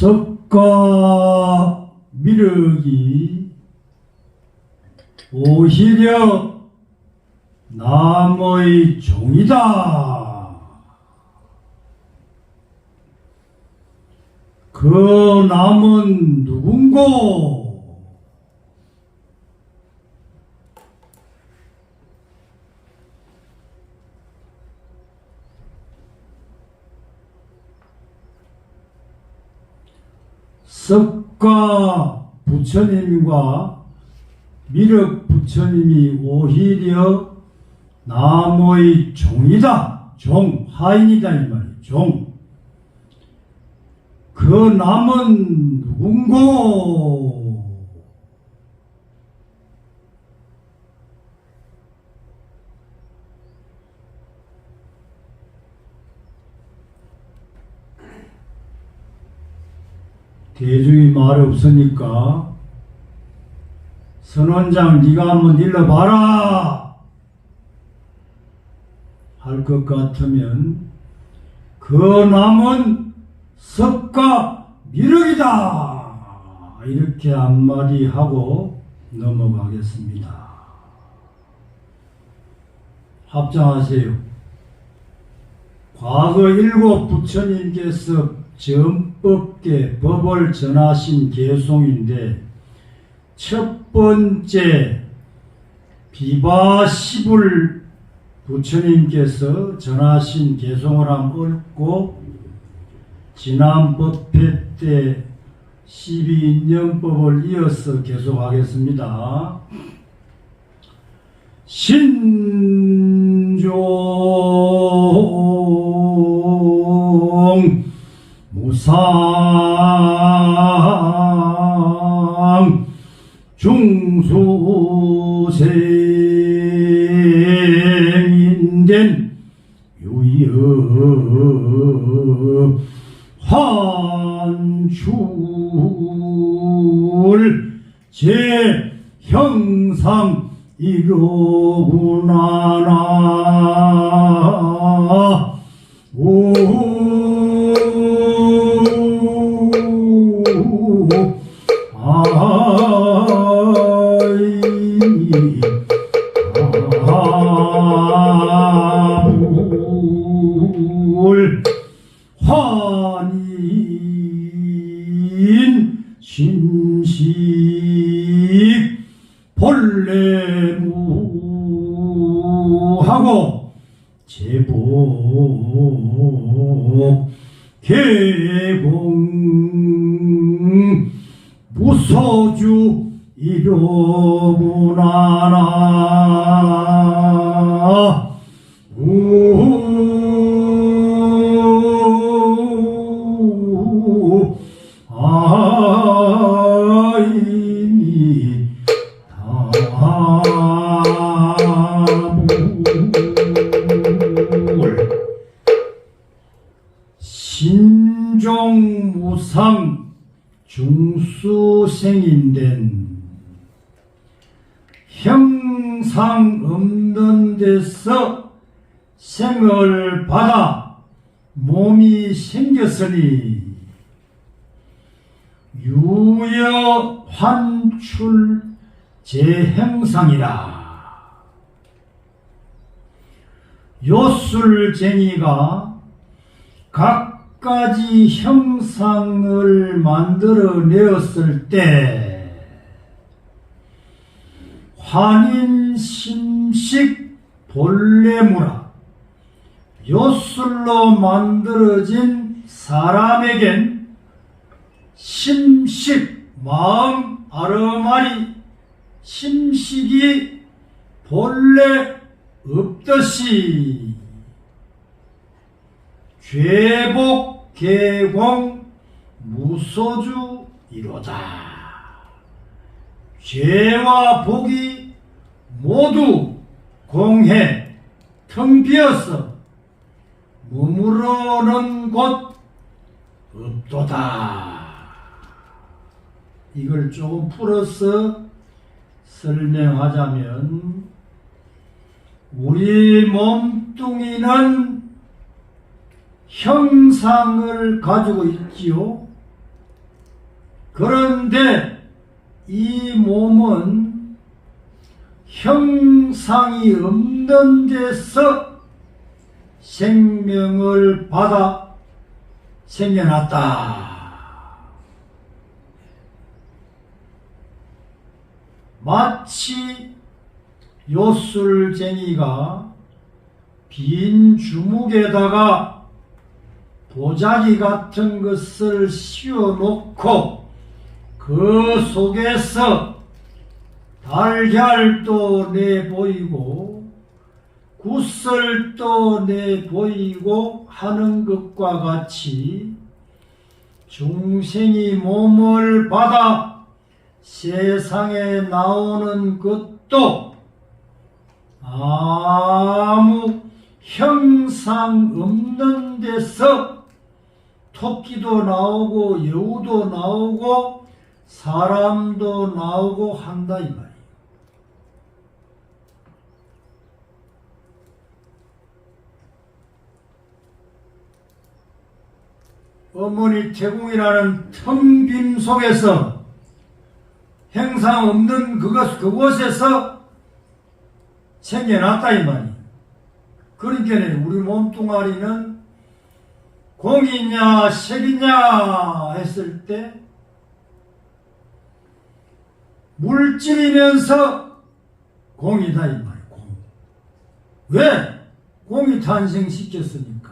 석과 미륵이 오히려 남의 종이다. 그 남은 누군고? 석가 부처님과 미륵 부처님이 오히려 남의 종이다. 종, 하인이다 이 말이에요. 종. 그 남은 누군고? 대중이 말이 없으니까 선원장 네가 한번 일러봐라 할 것 같으면 그 남은 석가 미륵이다 이렇게 한마디 하고 넘어가겠습니다. 합장하세요. 과거 일곱 부처님께서 전법계 법을 전하신 개송인데 첫 번째 비바시불 부처님께서 전하신 개송을 한번 읊고 지난 법회 때 12인연법을 이어서 계속하겠습니다. 신종 무상 중수생인된 유의 환출 제형상 이로구나나 환인 심식 본래무하고 제복 개공 무소주 이로구나나 아이니 다불 신종무상 중수생인된 형상 없는 데서 생을 받아 몸이 생겼으니 유여 환출 재형상이라. 요술쟁이가 각가지 형상을 만들어내었을 때 환인심식 본래무라 요술로 만들어진 사람에겐 심식 마음 아르마리 심식이 본래 없듯이 죄복 개공 무소주 이로다. 죄와 복이 모두 공해 텅 비어서 머무르는 곳 없도다. 이걸 조금 풀어서 설명하자면 우리 몸뚱이는 형상을 가지고 있지요. 그런데 이 몸은 형상이 없는 데서 생명을 받아 생겨났다. 마치 요술쟁이가 빈 주먹에다가 보자기 같은 것을 씌워놓고 그 속에서 달걀도 내보이고 구슬도 내보이고 하는 것과 같이 중생이 몸을 받아 세상에 나오는 것도 아무 형상 없는 데서 토끼도 나오고 여우도 나오고 사람도 나오고 한다 이 말이에요. 어머니 태궁이라는 텅 빈 속에서 형상 없는 그곳에서 생겨났다 이 말이에요. 그러니까 우리 몸뚱아리는 공이냐 색이냐 했을 때 물질이면서 공이다 이 말이에요. 공. 왜? 공이 탄생시켰으니까.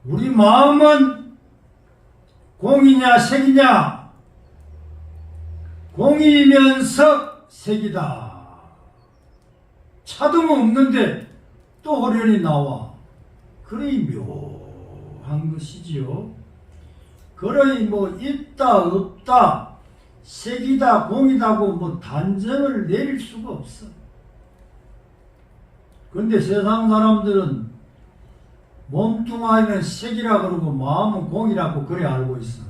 우리 마음은 공이냐 색이냐? 공이면서 색이다. 차등없는데 또 허련히 나와. 그러니 묘한 것이지요. 그러니 뭐 있다 없다 색이다 공이다고 뭐 단정을 내릴 수가 없어. 그런데 세상 사람들은 몸뚱아리는 색이라 그러고 마음은 공이라고 그래 알고 있어.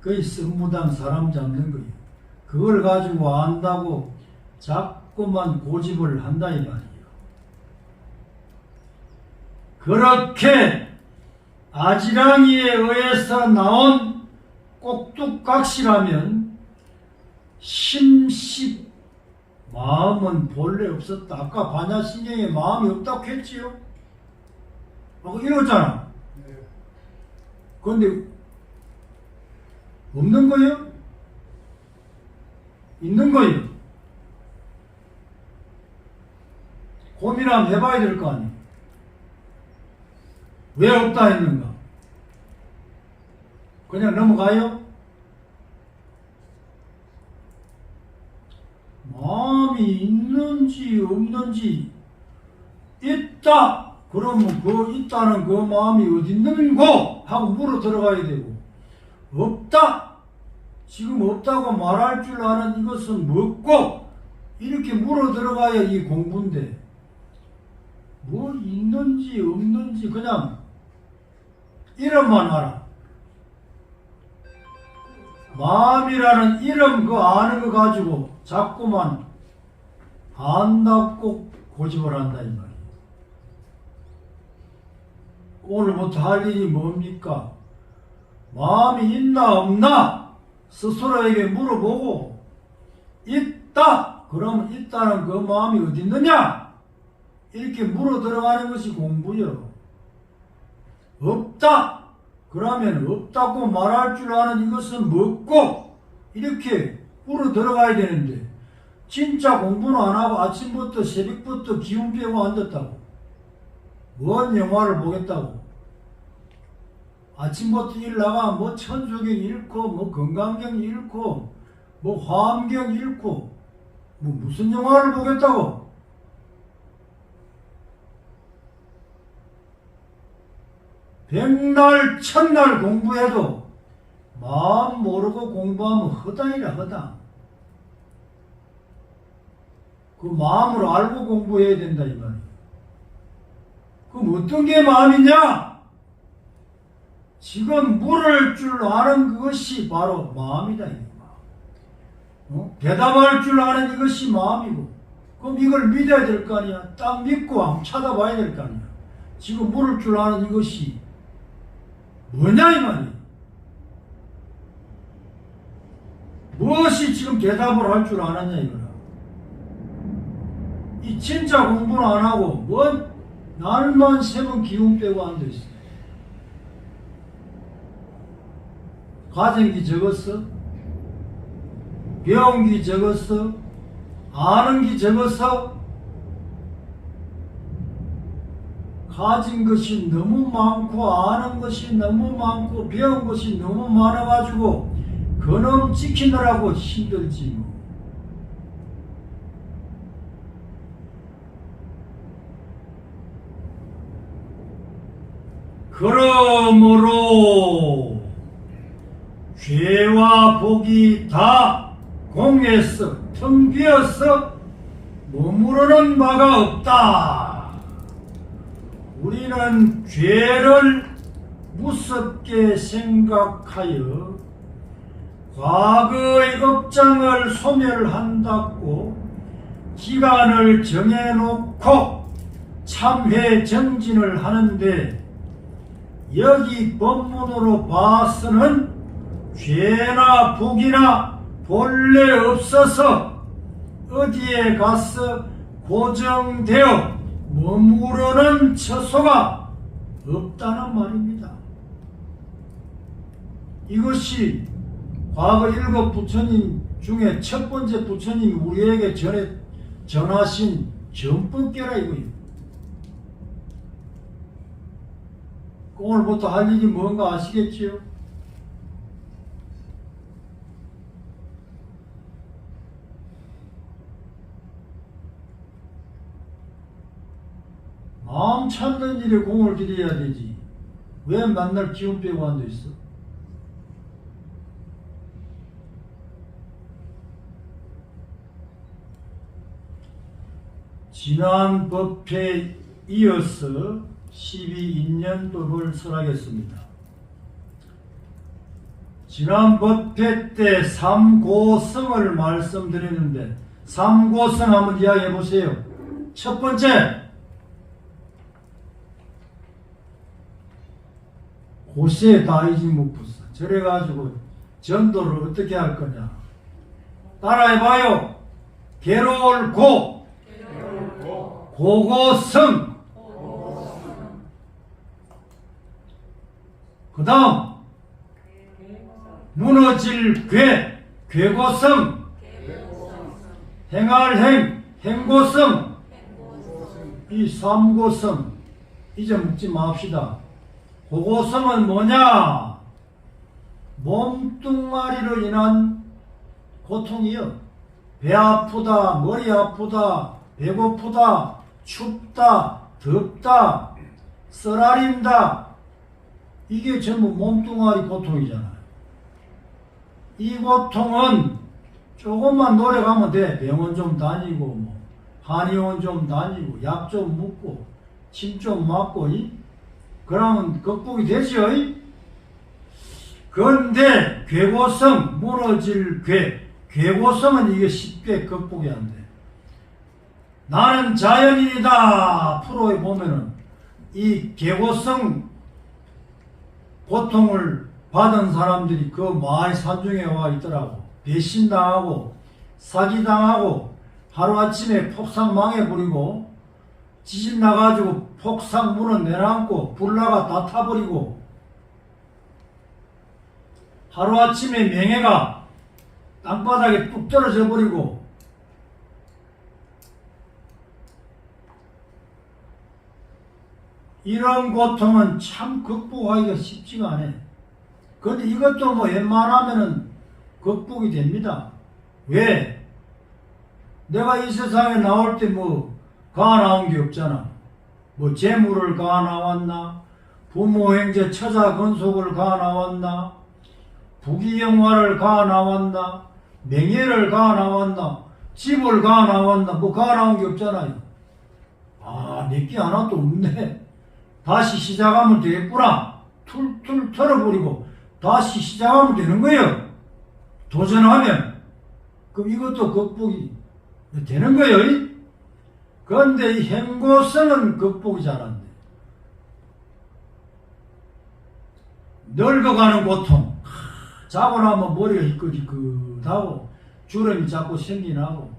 그게 성무당 사람 잡는 거예요. 그걸 가지고 안다고 자꾸만 고집을 한다 이 말이에요. 그렇게 아지랑이에 의해서 나온 꼭두각시라면 심십 마음은 본래 없었다. 아까 반야신경에 마음이 없다고 했지요. 아까 이러잖아. 그런데 없는 거예요? 있는 거예요. 고민 한번 해봐야 될 거 아니에요. 왜 없다 했는가? 그냥 넘어가요? 마음이 있는지 없는지 있다! 그러면 그 있다는 그 마음이 어디 있는고? 하고 물어 들어가야 되고 없다! 지금 없다고 말할 줄 아는 이것은 뭐고? 이렇게 물어 들어가야 이 공부인데 뭐 있는지 없는지 그냥 이름만 알아. 마음이라는 이름 그 아는 거 가지고 자꾸만 안다고 고집을 한다 이 말이에요. 오늘부터 할 일이 뭡니까? 마음이 있나 없나 스스로에게 물어보고 있다 그러면 있다는 그 마음이 어디 있느냐 이렇게 물어 들어가는 것이 공부요. 없다 그러면 없다고 말할 줄 아는 이것은 뭐고 이렇게 물어 들어가야 되는데 진짜 공부는 안 하고 아침부터 새벽부터 기운 빼고 앉았다고 뭔 영화를 보겠다고 아침부터 일 나가 뭐 천주경 읽고 뭐 건강경 읽고 뭐 화엄경 읽고 뭐 무슨 영화를 보겠다고. 백날 천날 공부해도 마음 모르고 공부하면 허당이라 허당. 그 마음을 알고 공부해야 된다 이 말이에요. 그럼 어떤 게 마음이냐? 지금 물을 줄 아는 그것이 바로 마음이다. 대답할 줄 아는 이것이 마음이고 그럼 이걸 믿어야 될 거 아니야. 딱 믿고 한번 찾아봐야 될 거 아니야. 지금 물을 줄 아는 이것이 뭐냐 이 말이야. 무엇이 지금 대답을 할 줄 아느냐 이거라. 이 진짜 공부는 안 하고 뭔 날만 새면 기운 빼고 앉아있어. 가정기 적었어? 배운기 적었어? 아는기 적었어? 가진 것이 너무 많고 아는 것이 너무 많고 배운 것이 너무 많아가지고 그놈 지키느라고 힘들지 뭐. 그러므로 죄와 복이 다 공에서 텅 비어서 머무르는 바가 없다. 우리는 죄를 무섭게 생각하여 과거의 업장을 소멸한다고 기간을 정해놓고 참회 정진을 하는데 여기 법문으로 봐서는 죄나 복이나 본래 없어서 어디에 가서 고정되어 머무르는 처소가 없다는 말입니다. 이것이 과거 일곱 부처님 중에 첫 번째 부처님이 우리에게 전하신 전법계라 이거예요. 오늘부터 할 일이 뭔가 아시겠지요? 마음 찾는 일에 공을 들여야 되지. 왜 맨날 기운 빼고 앉아있어? 지난 법회에 이어서 12인연도를 설하겠습니다. 지난 법회 때 삼고성을 말씀드렸는데 삼고성 한번 이야기해 보세요. 첫 번째, 고세 다이지묵부사. 저래가지고 전도를 어떻게 할 거냐. 따라해봐요. 괴로울 고, 고고성. 그 다음 무너질 괴, 괴고성. 행할 행, 행고성. 이 삼고성 잊어먹지 맙시다. 고고성은 뭐냐? 몸뚱아리로 인한 고통이요. 배 아프다, 머리 아프다, 배고프다, 춥다, 덥다, 쓰라린다. 이게 전부 몸뚱아리 고통이잖아요. 이 고통은 조금만 노력하면 돼. 병원 좀 다니고 뭐 한의원 좀 다니고 약 좀 먹고 침 좀 맞고 그러면 극복이 되죠. 그런데 괴고성, 무너질 괴고성은 이게 쉽게 극복이 안 돼. 나는 자연인이다 프로에 보면은 이 괴고성 고통을 받은 사람들이 그 마을 산중에 와 있더라고. 배신당하고 사기당하고 하루아침에 폭삭 망해버리고 지진 나가지고 폭삭 문을 내려앉고 불나가 다 타버리고 하루아침에 명예가 땅바닥에 뚝 떨어져 버리고 이런 고통은 참 극복하기가 쉽지가 않아요. 그런데 이것도 뭐 웬만하면은 극복이 됩니다. 왜? 내가 이 세상에 나올 때 뭐 가 나온 게 없잖아. 뭐 재물을 가 나왔나? 부모 형제 처자 건속을 가 나왔나? 부귀영화를 가 나왔나? 명예를 가 나왔나? 집을 가 나왔나? 뭐 가 나온 게 없잖아요. 아, 내게 하나도 없네. 다시 시작하면 되겠구나. 툴툴 털어버리고 다시 시작하면 되는 거예요. 도전하면. 그럼 이것도 극복이 되는 거예요. 그런데 이 행고성은 극복이 잘 안 돼. 늙어가는 고통. 자고 나면 머리가 희끗희끗하고 주름이 자꾸 생기나고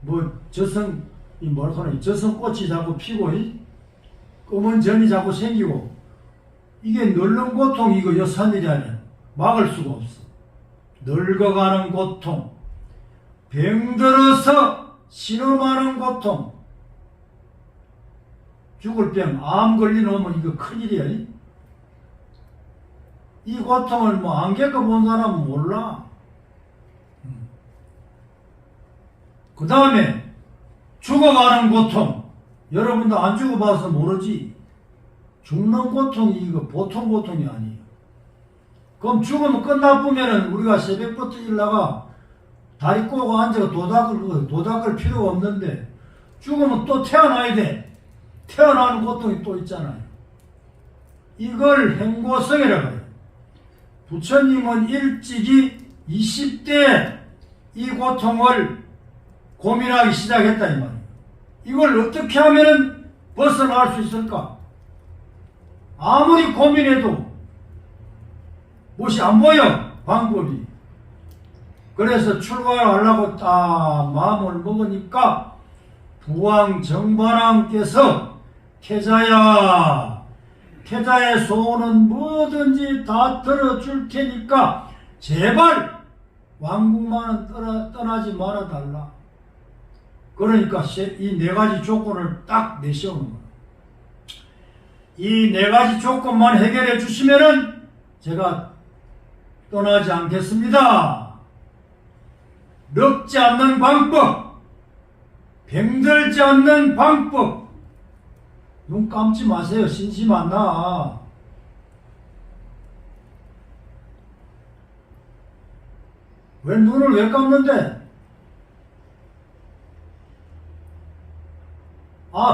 뭐 저승꽃이 자꾸 피고 검은 점이 자꾸 생기고 이게 늙는 고통 이거 여산 일이 아니야. 막을 수가 없어. 늙어가는 고통, 병들어서 신음하는 고통, 죽을 병, 암 걸리놓으면 이거 큰일이야. 이 고통을 뭐 안 겪어본 사람은 몰라. 그 다음에 죽어가는 고통. 여러분도 안 죽어봐서 모르지. 죽는 고통이 이거 보통 고통이 아니에요. 그럼 죽으면 끝나보면은 우리가 새벽부터 일나가 다리 꼬고 앉아서 도닦을 필요가 없는데 죽으면 또 태어나야 돼. 태어나는 고통이 또 있잖아요. 이걸 행고성이라고 해요. 부처님은 일찍이 20대에 이 고통을 고민하기 시작했다 이 말이에요. 이걸 어떻게 하면 벗어날 수 있을까? 아무리 고민해도 무엇이 안 보여 방법이. 그래서 출가를 하려고 딱 마음을 먹으니까 부왕정반왕께서 태자의 소원은 뭐든지 다 들어줄 테니까 제발 왕국만은 떠나지 말아달라. 그러니까 이 네 가지 조건을 딱 내세우는 거예요. 이 네 가지 조건만 해결해 주시면은 제가 떠나지 않겠습니다. 늙지 않는 방법, 병들지 않는 방법. 눈 감지 마세요. 신심 안 나. 왜 눈을 왜 감는데?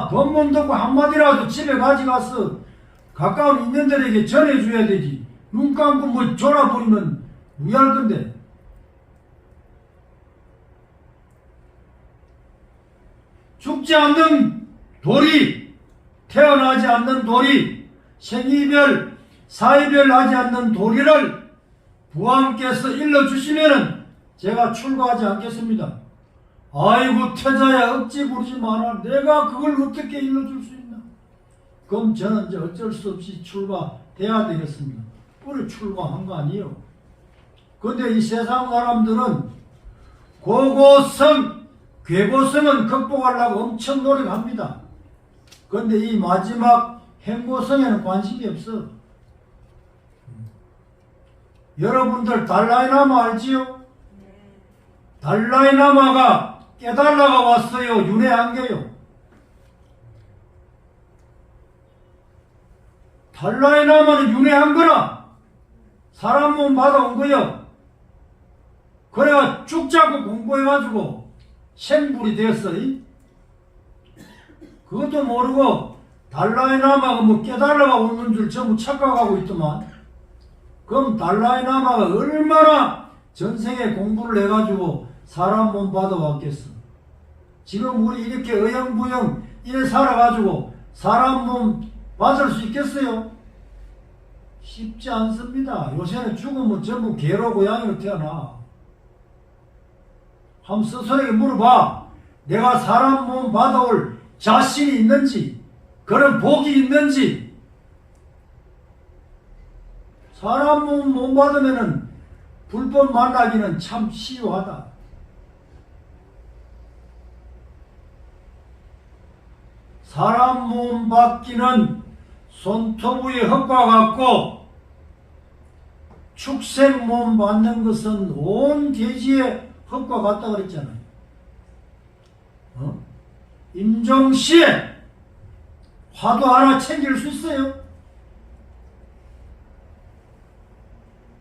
법문 듣고 한마디라도 집에 가져가서 가까운 인연들에게 전해줘야 되지. 눈 감고 뭐 졸아버리면 무할 건데. 죽지 않는 도리, 태어나지 않는 도리, 생이별, 사이별 하지 않는 도리를 부왕께서 일러주시면은 제가 출가하지 않겠습니다. 아이고 태자야 억지 부르지 마라. 내가 그걸 어떻게 일러줄 수 있나? 그럼 저는 이제 어쩔 수 없이 출가돼야 되겠습니다. 뿌리 출가한 거 아니에요. 근데 이 세상 사람들은 고고성, 괴고성은 극복하려고 엄청 노력합니다. 근데 이 마지막 행고성에는 관심이 없어. 여러분들 달라이라마 알지요? 달라이라마가 깨달라가 왔어요. 윤회 한계요. 달라이라마는 윤회한 거라. 사람 몸 받아온 거요. 그래가 죽자고 공부해가지고 생불이 되었어. 그것도 모르고 달라이라마가 뭐 깨달아가 오는 줄 전부 착각하고 있더만. 그럼 달라이라마가 얼마나 전생에 공부를 해가지고 사람 몸 받아왔겠어. 지금 우리 이렇게 어영부영 일 살아가지고 사람 몸 받을 수 있겠어요? 쉽지 않습니다. 요새는 죽으면 전부 개로 고양이로 태어나. 한번 스스로에게 물어봐. 내가 사람 몸 받아올 자신이 있는지, 그런 복이 있는지. 사람 몸 못 받으면은 불법 만나기는 참 시유하다. 사람 몸 받기는 손톱의 흙과 같고 축생 몸 받는 것은 온 대지의 흙과 같다 그랬잖아요. 임종시에 화도 하나 챙길 수 있어요?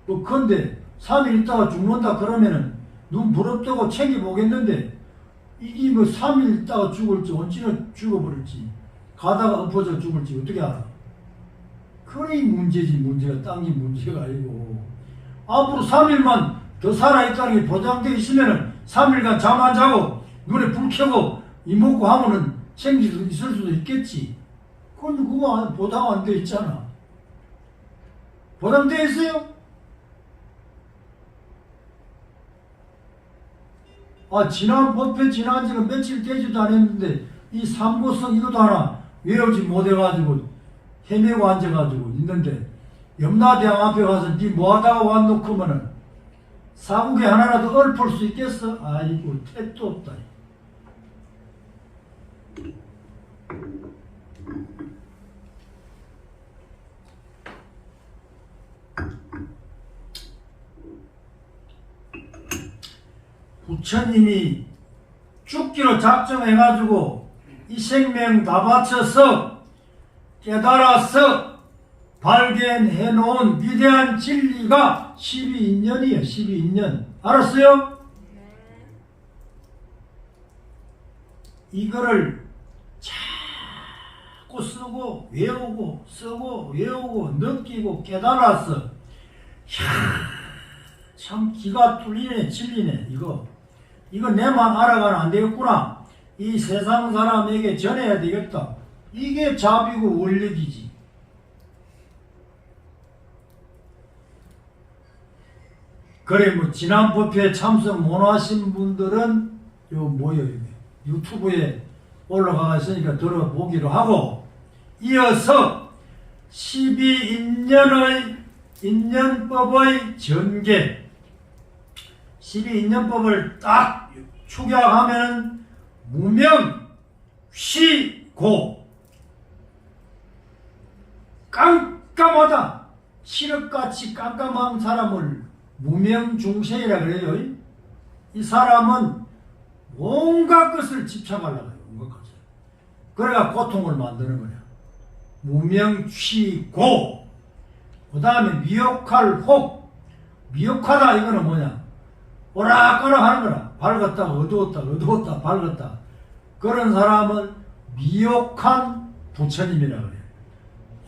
뭐 근데 3일 있다가 죽는다 그러면은 눈 부릅뜨고 챙겨보겠는데 이게 뭐 3일 있다가 죽을지 언제나 죽어버릴지 가다가 엎어져 죽을지 어떻게 알아? 그게 문제지. 문제가 딴 게 문제가 아니고 앞으로 3일만 더 살아있다는 게 보장되어 있으면은 3일간 잠 안 자고 눈에 불 켜고 이먹고 하면은 챙길 수 있을 수도 있겠지. 그건 그거 보장 안 돼 있잖아. 보장되어 있어요? 지난 법회 지난 지가 며칠 되지도 않았는데 이 삼고성 이것도 하나 외우지 못해가지고 헤매고 앉아가지고 있는데 염라대왕 앞에 가서 니 뭐하다가 왔노 하면은 사국에 하나라도 얽을 수 있겠어? 아이고 택도 없다. 부처님이 죽기로 작정해가지고 이 생명 다 바쳐서 깨달아서 발견해 놓은 위대한 진리가 12인연이에요. 12인연. 알았어요? 이거를 자꾸 쓰고 외우고 쓰고 외우고 느끼고 깨달아서 참 기가 뚫리네. 진리네. 이거 내만 알아가면 안 되겠구나. 이 세상 사람에게 전해야 되겠다. 이게 자비고 원력이지. 그래 지난 법회에 참석 못하신 분들은 유튜브에 올라가 있으니까 들어보기로 하고, 이어서 12인연의 인연법의 전개, 12인연법을 딱 축약하면 무명, 쉬고, 깜깜하다. 시럽같이 깜깜한 사람을 무명중생이라 그래요. 이 사람은 온갖 것을 집착하려고 해요. 온갖 것을. 그래가 고통을 만드는 거야. 무명취고. 그 다음에 미혹할 혹. 미혹하다 이거는 뭐냐? 오락가락 하는 거라. 밝았다 어두웠다 밝았다. 그런 사람은 미혹한 부처님이라 그래요.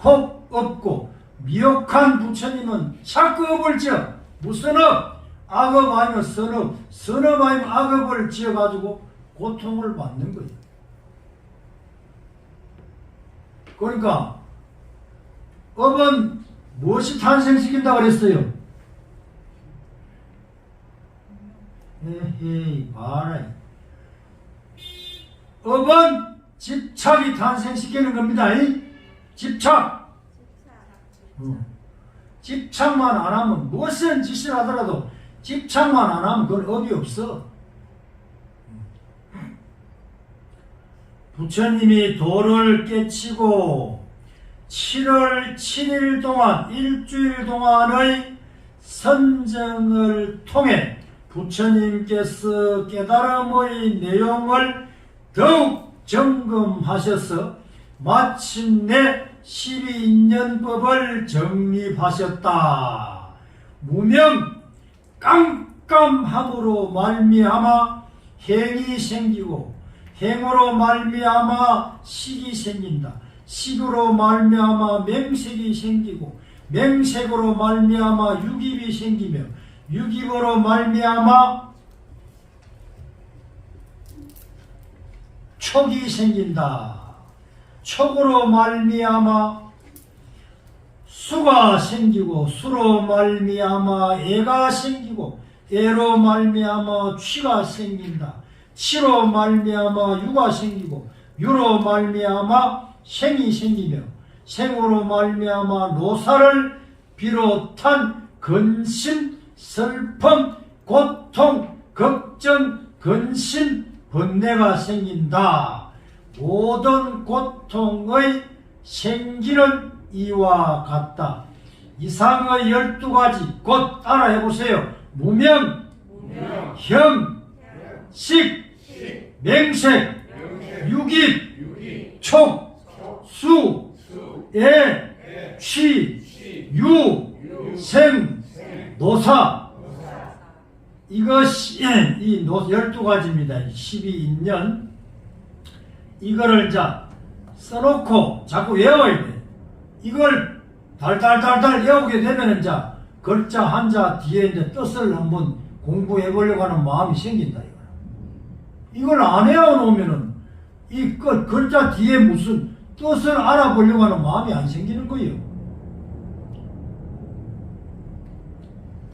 혹 없고 미혹한 부처님은 자꾸 업을 지어. 무슨 업? 악업 아니면 선업. 선업 아니면 악업을 지어가지고 고통을 받는 거예요. 그러니까 업은 무엇이 탄생시킨다고 그랬어요? 에헤이 봐라. 업은 집착이 탄생시키는 겁니다. 집착. 집착만 안 하면 무슨 짓을 하더라도 집착만 안 하면 그건 업이 없어. 부처님이 도를 깨치고 7월 7일 동안 일주일 동안의 선정을 통해 부처님께서 깨달음의 내용을 더욱 점검하셔서 마침내 12인연법을 정립하셨다. 무명 깜깜함으로 말미암아 행이 생기고, 행으로 말미암아 식이 생긴다. 식으로 말미암아 맹색이 생기고, 맹색으로 말미암아 유깁이 생기며, 유깁으로 말미암아 촉이 생긴다. 촉으로 말미암아 수가 생기고, 수로 말미암아 애가 생기고, 애로 말미암아 취가 생긴다. 치로 말미암아 유가 생기고, 유로 말미암아 생이 생기며, 생으로 말미암아 노사를 비롯한 근심, 슬픔, 고통, 걱정, 근심, 번뇌가 생긴다. 모든 고통의 생기는 이와 같다. 이상의 12가지 곧 따라 해보세요. 무명, 형, 식, 맹색, 유깁, 촉, 수, 애, 취, 유, 생, 노사. 이것이 이 12가지입니다. 12인연. 이거를 자 써놓고 자꾸 외워야 돼. 이걸 달달달달 외우게 되면은 자 글자 한자 뒤에 이제 뜻을 한번 공부해 보려고 하는 마음이 생긴다. 이걸 안 외워놓으면은 이 글자 뒤에 무슨 뜻을 알아보려고 하는 마음이 안 생기는 거예요.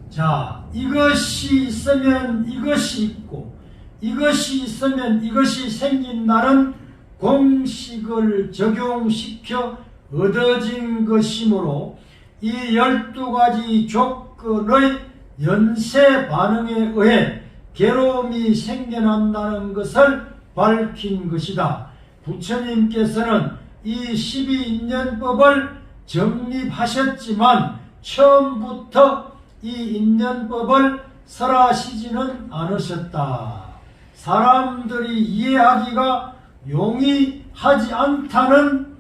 자, 이것이 있으면 이것이 있고, 이것이 있으면 이것이 생긴다는 공식을 적용시켜 얻어진 것이므로 이 12가지 조건의 연쇄 반응에 의해 괴로움이 생겨난다는 것을 밝힌 것이다. 부처님께서는 이 12인연법을 정립하셨지만 처음부터 이 인연법을 설하시지는 않으셨다. 사람들이 이해하기가 용이하지 않다는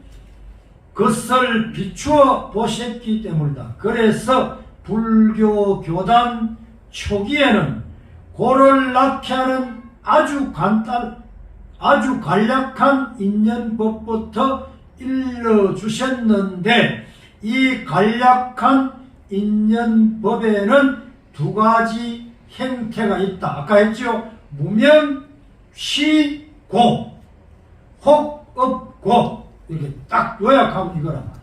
것을 비추어 보셨기 때문이다. 그래서 불교 교단 초기에는 고를 낳게 하는 아주 간략한 인연법부터 일러주셨는데 이 간략한 인연법에는 두 가지 형태가 있다. 아까 했죠? 무명, 쉬, 고, 혹, 업, 고 이렇게 딱 요약하면 이거란 말이에요.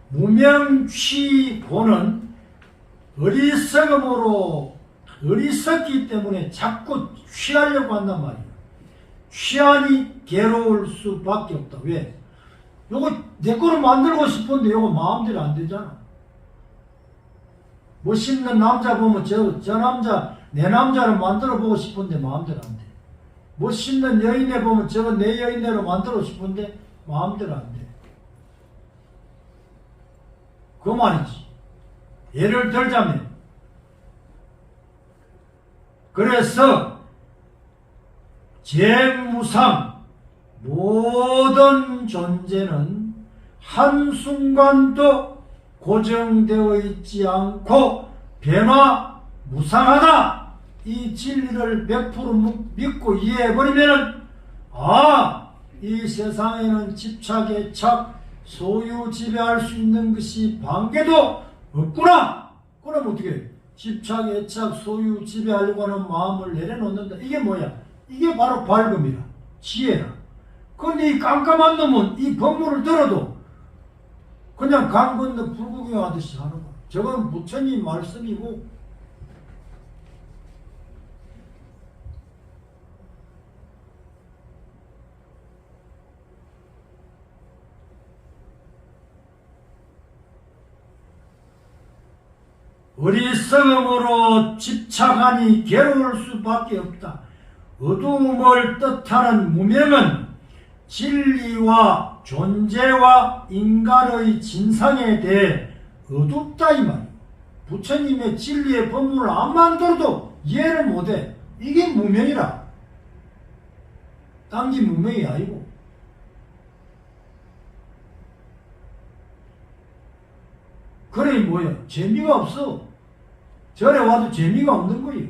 무명, 쉬, 고는 어리석기 때문에 자꾸 취하려고 한단 말이에요. 취하니 괴로울 수밖에 없다. 왜? 요거 내 거를 만들고 싶은데 요거 마음대로 안 되잖아. 멋있는 남자 보면 저 남자 내 남자로 만들어 보고 싶은데 마음대로 안 돼. 멋있는 여인애 보면 저거 내 여인애로 만들고 싶은데 마음대로 안 돼. 그 말이지. 예를 들자면 그래서 재무상 모든 존재는 한순간도 고정되어 있지 않고 변화무상하다. 이 진리를 100% 믿고 이해해버리면 이 세상에는 집착, 애착, 소유, 지배할 수 있는 것이 반개도 없구나. 그럼 어떻게 해? 집착, 애착, 소유, 지배하려고 하는 마음을 내려놓는다. 이게 뭐야? 이게 바로 밝음이라, 지혜라. 근데 이 깜깜한 놈은 이 법문을 들어도 그냥 강 건너 불구경하듯이 하는 거야. 저건 부처님 말씀이고 어리석음으로 집착하니 괴로울 수밖에 없다. 어두움을 뜻하는 무명은 진리와 존재와 인간의 진상에 대해 어둡다 이 말이야. 부처님의 진리의 법문을 암만 들어도 이해를 못해. 이게 무명이라. 딴 게 무명이 아니고. 그래 뭐야? 재미가 없어. 절에 와도 재미가 없는 거예요.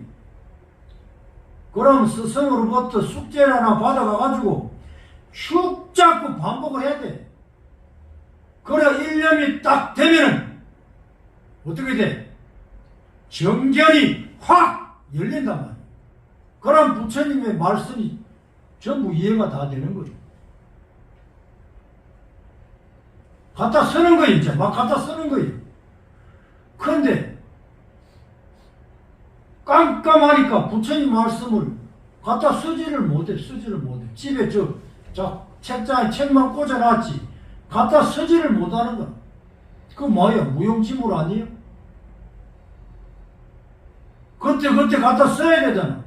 그럼 스승으로부터 숙제를 하나 받아가가지고 쭉 잡고 반복을 해야 돼. 그래 일념이 딱 되면은 어떻게 돼? 정견이 확 열린단 말이야. 그럼 부처님의 말씀이 전부 이해가 다 되는 거예요. 갖다 쓰는 거예요. 이제 막 갖다 쓰는 거예요. 그런데 깜깜하니까 부처님 말씀을 갖다 쓰지를 못해. 집에 책장에 책만 꽂아놨지 갖다 쓰지를 못하는 거야. 그거 뭐야? 무용지물 아니에요? 그때 갖다 써야 되잖아.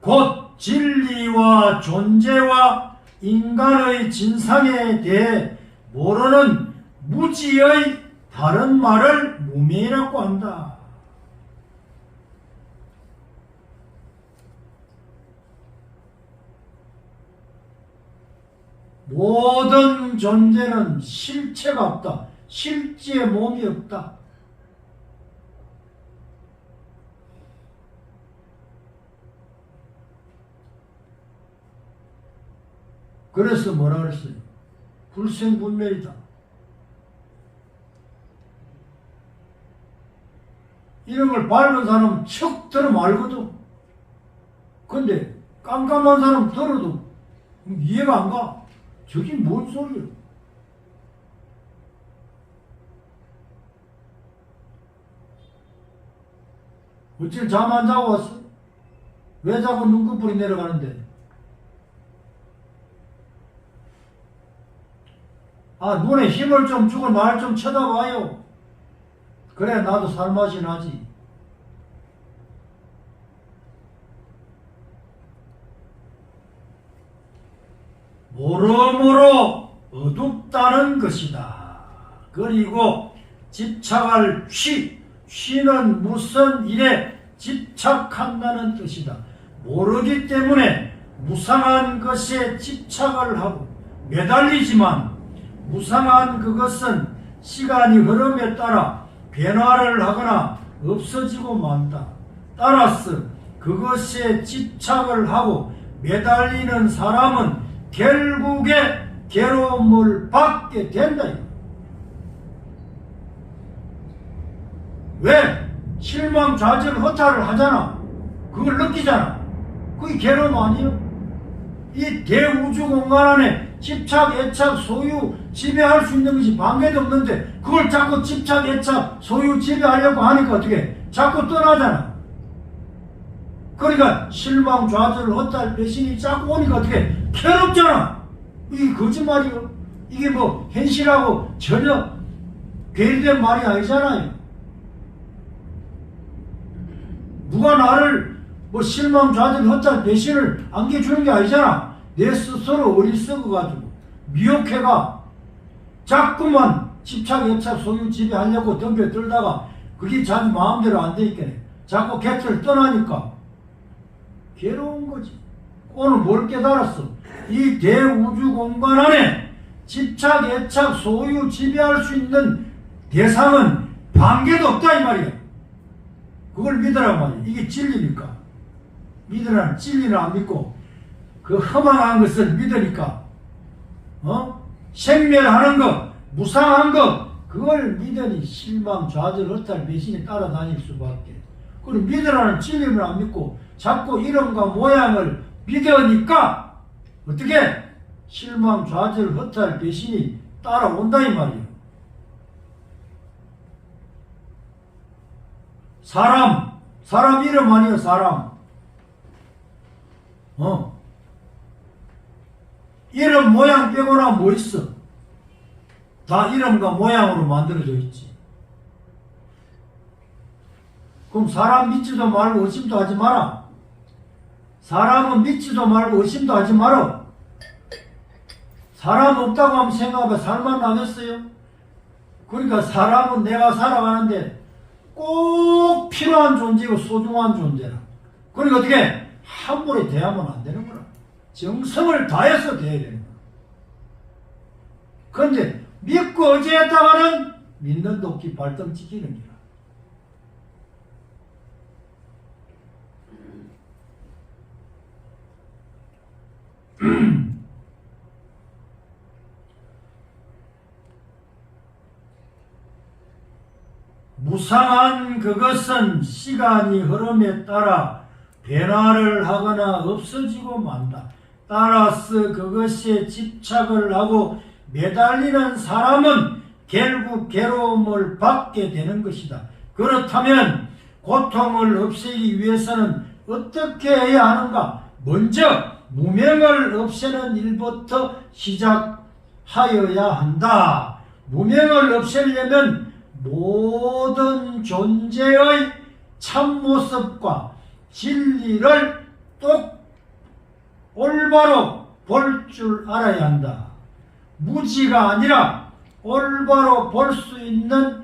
곧 진리와 존재와 인간의 진상에 대해 모르는 무지의 다른 말을 무명이라고 한다. 모든 존재는 실체가 없다. 실제의 몸이 없다. 그래서 뭐라 그랬어요? 불생불멸이다. 이런 걸 밝은 사람은 척 들으면 알거든. 근데 깜깜한 사람 들어도 이해가 안 가. 저게 뭔 소리야? 어째 잠 안 자고 왔어? 왜 자꾸 눈꺼풀이 내려가는데? 아, 눈에 힘을 좀 주고 날 좀 쳐다봐요. 그래, 나도 살맛이 나지. 모로모로 어둡다는 것이다. 그리고 집착할 쉬는 무슨 일에 집착한다는 뜻이다. 모르기 때문에 무상한 것에 집착을 하고 매달리지만 무상한 그것은 시간이 흐름에 따라 변화를 하거나 없어지고 만다. 따라서 그것에 집착을 하고 매달리는 사람은 결국에 괴로움을 받게 된다. 왜? 실망, 좌절, 허탈을 하잖아. 그걸 느끼잖아. 그게 괴로움 아니에요? 이 대우주 공간 안에 집착, 애착, 소유, 지배할 수 있는 것이 반개도 없는데 그걸 자꾸 집착, 애착, 소유, 지배하려고 하니까 어떻게 자꾸 떠나잖아. 그러니까 실망, 좌절, 허탈, 배신이 자꾸 오니까 어떻게 괴롭잖아. 이게 거짓말이요. 이게 뭐 현실하고 전혀 괴리된 말이 아니잖아요. 누가 나를 뭐 실망, 좌절, 허탈, 배신을 안겨주는 게 아니잖아. 내 스스로 어리석어가지고 미혹해가 자꾸만 집착, 애착, 소유, 지배하려고 덤벼들다가 그게 자기 마음대로 안 되니까 자꾸 곁을 떠나니까 괴로운 거지. 오늘 뭘 깨달았어? 이 대우주 공간 안에 집착, 애착, 소유, 지배할 수 있는 대상은 반개도 없다 이 말이야. 그걸 믿으란 말이야. 이게 진리니까. 믿으라는 진리는 안 믿고 그 허망한 것을 믿으니까 생멸하는 것, 무상한 것 그걸 믿으니 실망, 좌절, 허탈, 배신이 따라다닐 수밖에. 그리고 믿으라는 진리를 안 믿고 자꾸 이름과 모양을 믿으니까 어떻게 실망, 좌절, 허탈, 배신이 따라온다 이 말이에요. 사람 이름 아니에요. 사람. 이름 모양 빼고나 뭐 있어? 다 이름과 모양으로 만들어져 있지. 그럼 사람 믿지도 말고 의심도 하지 마라. 사람은 믿지도 말고 의심도 하지 마라. 사람 없다고 하면 생각하면 살만 나겠어요? 그러니까 사람은 내가 살아가는데 꼭 필요한 존재고 소중한 존재라. 그러니까 어떻게 함부로 대하면 안 되는 거라. 정성을 다해서 대해야 되는 거라. 그런데 믿고 의지했다가는 믿는 도끼 발등 찍히는 거라. 무상한 그것은 시간이 흐름에 따라 변화를 하거나 없어지고 만다. 따라서 그것에 집착을 하고 매달리는 사람은 결국 괴로움을 받게 되는 것이다. 그렇다면 고통을 없애기 위해서는 어떻게 해야 하는가? 먼저 무명을 없애는 일부터 시작하여야 한다. 무명을 없애려면 모든 존재의 참모습과 진리를 똑 올바로 볼 줄 알아야 한다. 무지가 아니라 올바로 볼 수 있는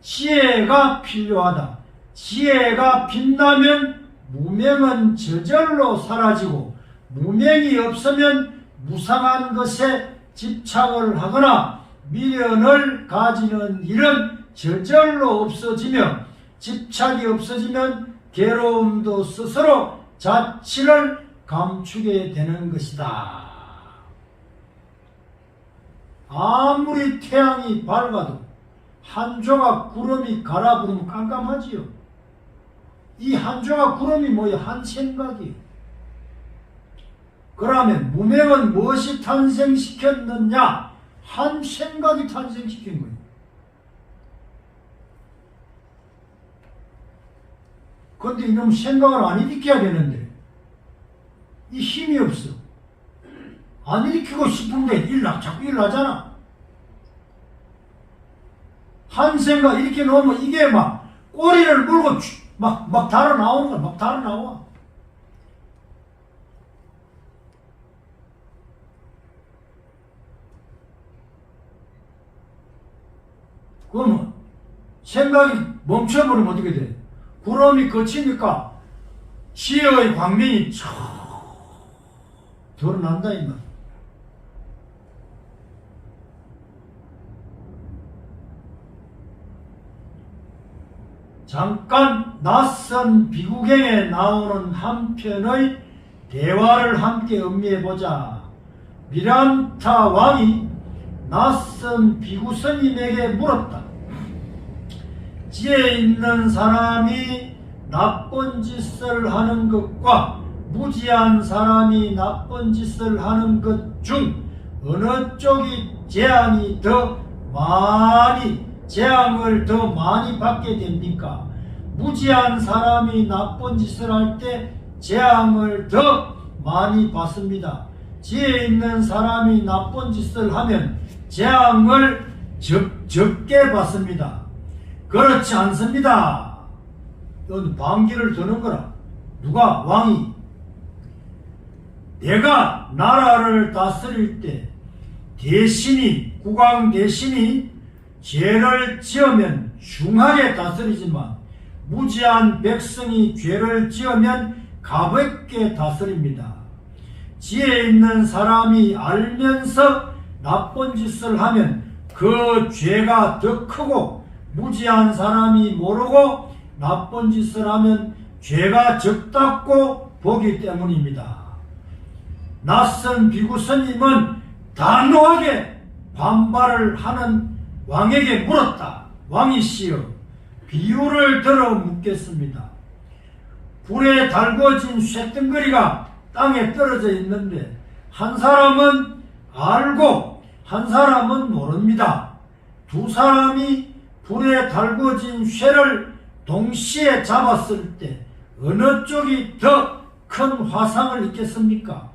지혜가 필요하다. 지혜가 빛나면 무명은 저절로 사라지고 무명이 없으면 무상한 것에 집착을 하거나 미련을 가지는 일은 저절로 없어지며 집착이 없어지면 괴로움도 스스로 자취를 감추게 되는 것이다. 아무리 태양이 밝아도 한 조각 구름이 갈아부르면 깜깜하지요. 이 한 조각 구름이 뭐야? 한 생각이에요. 그러면 무명은 무엇이 탄생시켰느냐? 한 생각이 탄생시킨 거예요. 그런데 이놈 생각을 안 일으켜야 되는데 이 힘이 없어. 안 일으키고 싶은데 자꾸 일나잖아. 한 생각 이렇게 놓으면 이게 막 꼬리를 물고 막 달아 나오는 거야. 막 달아 나와. 그러면 생각이 멈춰버리면 어떻게 돼? 구름이 거치니까 지혜의 광명이 촥 드러난다 이 말. 잠깐 낯선 비구경에 나오는 한 편의 대화를 함께 음미해보자. 미란타 왕이 낯선 비구 스님에게 물었다. 지혜 있는 사람이 나쁜 짓을 하는 것과 무지한 사람이 나쁜 짓을 하는 것 중 어느 쪽이 재앙을 더 많이 받게 됩니까? 무지한 사람이 나쁜 짓을 할 때 재앙을 더 많이 받습니다. 지혜 있는 사람이 나쁜 짓을 하면 재앙을 적게 받습니다. 그렇지 않습니다. 이건 반기를 드는 거라. 누가? 왕이. 내가 나라를 다스릴 때 국왕 대신이 죄를 지으면 중하게 다스리지만 무지한 백성이 죄를 지으면 가볍게 다스립니다. 지혜 있는 사람이 알면서 나쁜 짓을 하면 그 죄가 더 크고 무지한 사람이 모르고 나쁜 짓을 하면 죄가 적다고 보기 때문입니다. 낯선 비구 스님은 단호하게 반발을 하는 왕에게 물었다. 왕이시여, 비유를 들어 묻겠습니다. 불에 달궈진 쇳덩어리가 땅에 떨어져 있는데 한 사람은 알고 한 사람은 모릅니다. 두 사람이 불에 달궈진 쇠를 동시에 잡았을 때 어느 쪽이 더 큰 화상을 입겠습니까?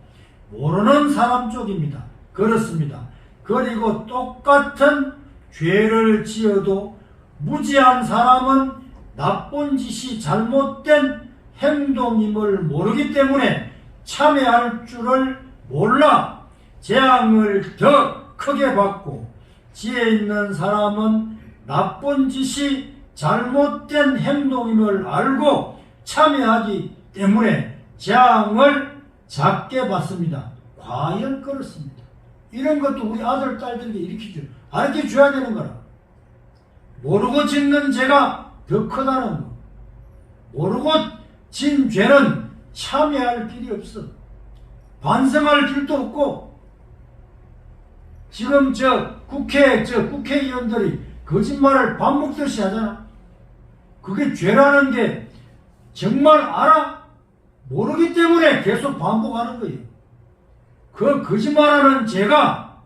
모르는 사람 쪽입니다. 그렇습니다. 그리고 똑같은 죄를 지어도 무지한 사람은 나쁜 짓이 잘못된 행동임을 모르기 때문에 참회할 줄을 몰라 재앙을 더 크게 받고, 지혜 있는 사람은 나쁜 짓이 잘못된 행동임을 알고 참회하기 때문에 재앙을 작게 받습니다. 과연 그렇습니다. 이런 것도 우리 아들, 딸들에게 가르쳐줘야 되는 거라. 모르고 짓는 죄가 더 크다는 거. 모르고 진 죄는 참회할 길이 없어. 반성할 길도 없고. 지금 국회의원들이 거짓말을 밥 먹듯이 하잖아. 그게 죄라는 게 정말 알아? 모르기 때문에 계속 반복하는 거예요. 그 거짓말하는 죄가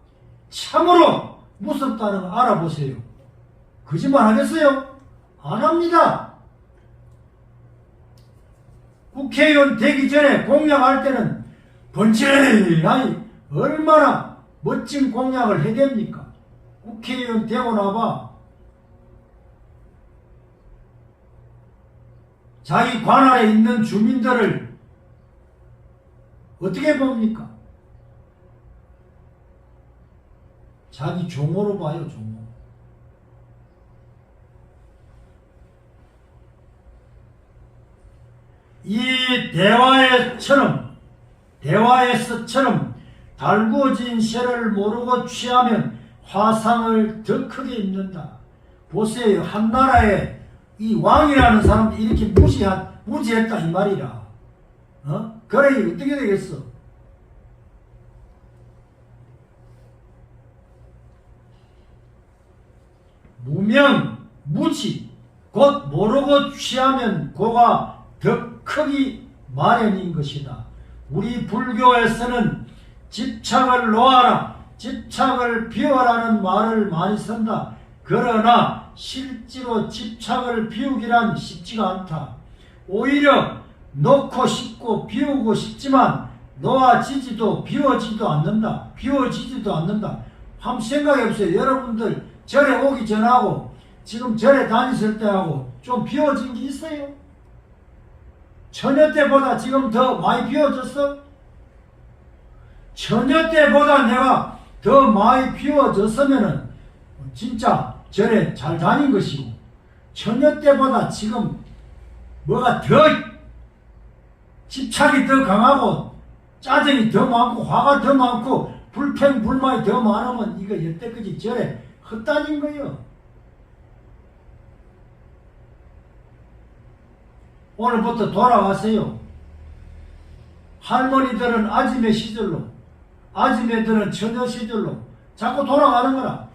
참으로 무섭다는 거 알아보세요. 거짓말 하겠어요? 안 합니다. 국회의원 되기 전에 공약할 때는 번지르르하니 얼마나 멋진 공약을 해댑니까? 국회의원 되고 나봐 자기 관할에 있는 주민들을 어떻게 봅니까? 자기 종으로 봐요, 종으로. 이 대화에서처럼 달구어진 쇠를 모르고 취하면 화상을 더 크게 입는다. 보세요. 한 나라에 이 왕이라는 사람도 이렇게 무지했다 이 말이라. 그래 어떻게 되겠어? 무명, 무지, 곧 모르고 취하면 고가 더 크기 마련인 것이다. 우리 불교에서는 집착을 놓아라, 집착을 비워라는 말을 많이 쓴다. 그러나 실제로 집착을 비우기란 쉽지가 않다. 오히려 놓고 싶고 비우고 싶지만 놓아지지도 비워지지도 않는다. 비워지지도 않는다. 한번 생각해보세요. 여러분들 절에 오기 전하고 지금 절에 다니실 때하고 좀 비워진 게 있어요? 처녀 때보다 지금 더 많이 비워졌어? 처녀 때보다 내가 더 많이 비워졌으면은 진짜 절에 잘 다닌 것이고, 처녀 때보다 지금 뭐가 더 집착이 더 강하고 짜증이 더 많고 화가 더 많고 불평불만이 더 많으면 이거 여태까지 절에 헛다닌 거예요. 오늘부터 돌아가세요. 할머니들은 아지매 시절로, 아지매들은 처녀 시절로 자꾸 돌아가는 거라.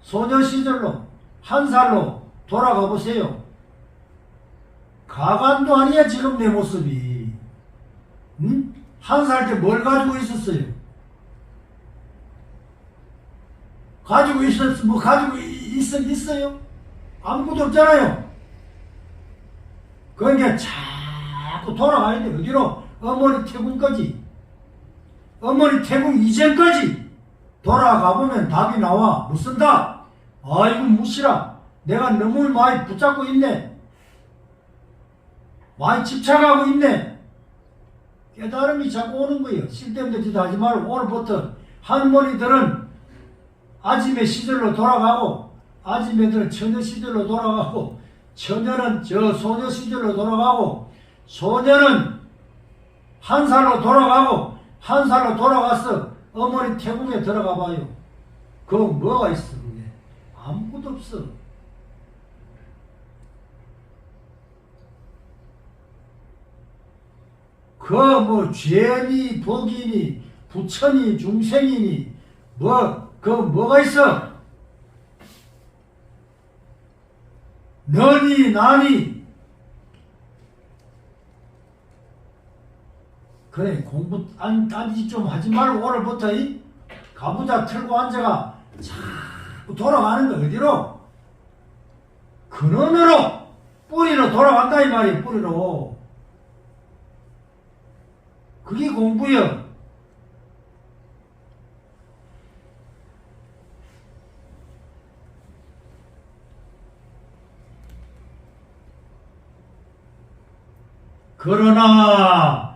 소녀 시절로, 한 살로 돌아가 보세요. 가관도 아니야 지금 내 모습이. 응? 한 살 때 뭘 가지고 있었어요? 가지고 있었어? 뭐 가지고 있어요? 아무것도 없잖아요. 그러니까 자꾸 돌아가야 돼. 어디로? 어머니 태궁까지. 어머니 태궁 이전까지 돌아가 보면 답이 나와. 무슨 답? 아이고 무시라. 내가 너무 많이 붙잡고 있네. 많이 집착하고 있네. 깨달음이 자꾸 오는 거예요. 쓸데없는 짓 하지 말고 오늘부터 할머니들은 아지매 시절로 돌아가고, 아지매들은 처녀 시절로 돌아가고, 처녀는 저 소녀 시절로 돌아가고, 소녀는 한 살로 돌아가고, 한 살로 돌아가서 어머니 태궁에 들어가 봐요. 그거 뭐가 있어 그게? 아무것도 없어. 그 뭐 죄니 복이니 부처니 중생이니 뭐가 있어? 너니 나니. 그래 공부 딴짓 좀 하지 말고 오늘부터 이 가부좌 틀고 앉아가 자꾸 돌아가는 거 어디로? 근원으로, 뿌리로 돌아간다 이 말이에요. 뿌리로. 그게 공부요. 그러나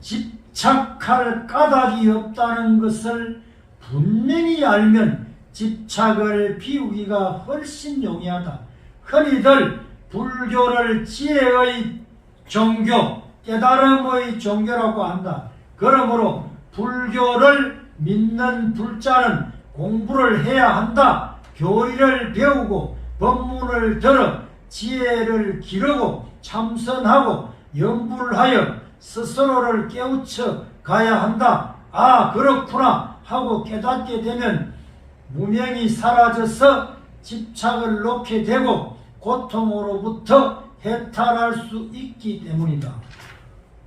집착할 까닭이 없다는 것을 분명히 알면 집착을 비우기가 훨씬 용이하다. 흔히들 불교를 지혜의 종교, 깨달음의 종교라고 한다. 그러므로 불교를 믿는 불자는 공부를 해야 한다. 교리를 배우고 법문을 들어 지혜를 기르고 참선하고 연구를 하여 스스로를 깨우쳐 가야 한다. 아 그렇구나 하고 깨닫게 되면 무명이 사라져서 집착을 놓게 되고 고통으로부터 해탈할 수 있기 때문이다.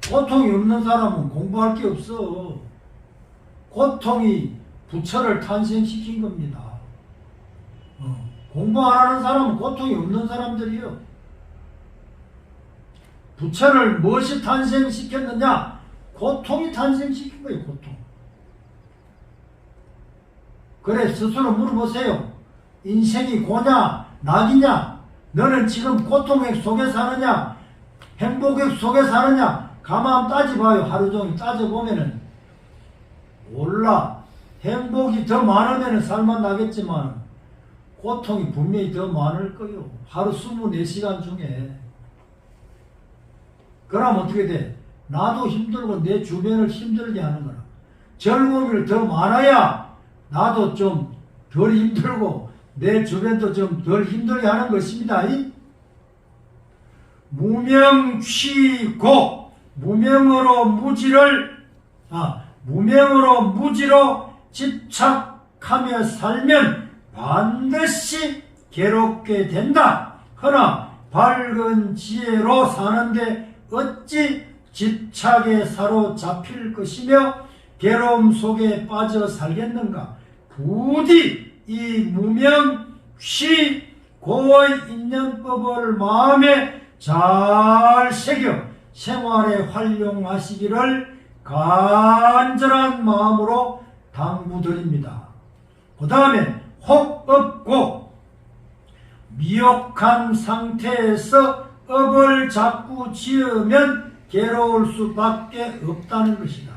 고통이 없는 사람은 공부할 게 없어. 고통이 부처를 탄생시킨 겁니다. 공부 안 하는 사람은 고통이 없는 사람들이요. 부처를 무엇이 탄생시켰느냐? 고통이 탄생시킨 거예요. 고통. 그래 스스로 물어보세요. 인생이 고냐 낙이냐? 너는 지금 고통 속에 사느냐 행복 속에 사느냐? 가만 따져봐요. 하루 종일 따져보면은 몰라. 행복이 더 많으면 살만 나겠지만 고통이 분명히 더 많을 거예요. 하루 24시간 중에. 그럼 어떻게 돼? 나도 힘들고 내 주변을 힘들게 하는 거라. 즐거움이 더 많아야 나도 좀 덜 힘들고 내 주변도 좀 덜 힘들게 하는 것입니다. 무명취고 무명으로 무지로 집착하며 살면 반드시 괴롭게 된다. 허나 밝은 지혜로 사는데 어찌 집착에 사로잡힐 것이며 괴로움 속에 빠져 살겠는가. 부디 이 무명시 고의 인연법을 마음에 잘 새겨 생활에 활용하시기를 간절한 마음으로 당부드립니다. 그 다음에 혹 없고 미혹한 상태에서 업을 자꾸 지으면 괴로울 수밖에 없다는 것이다.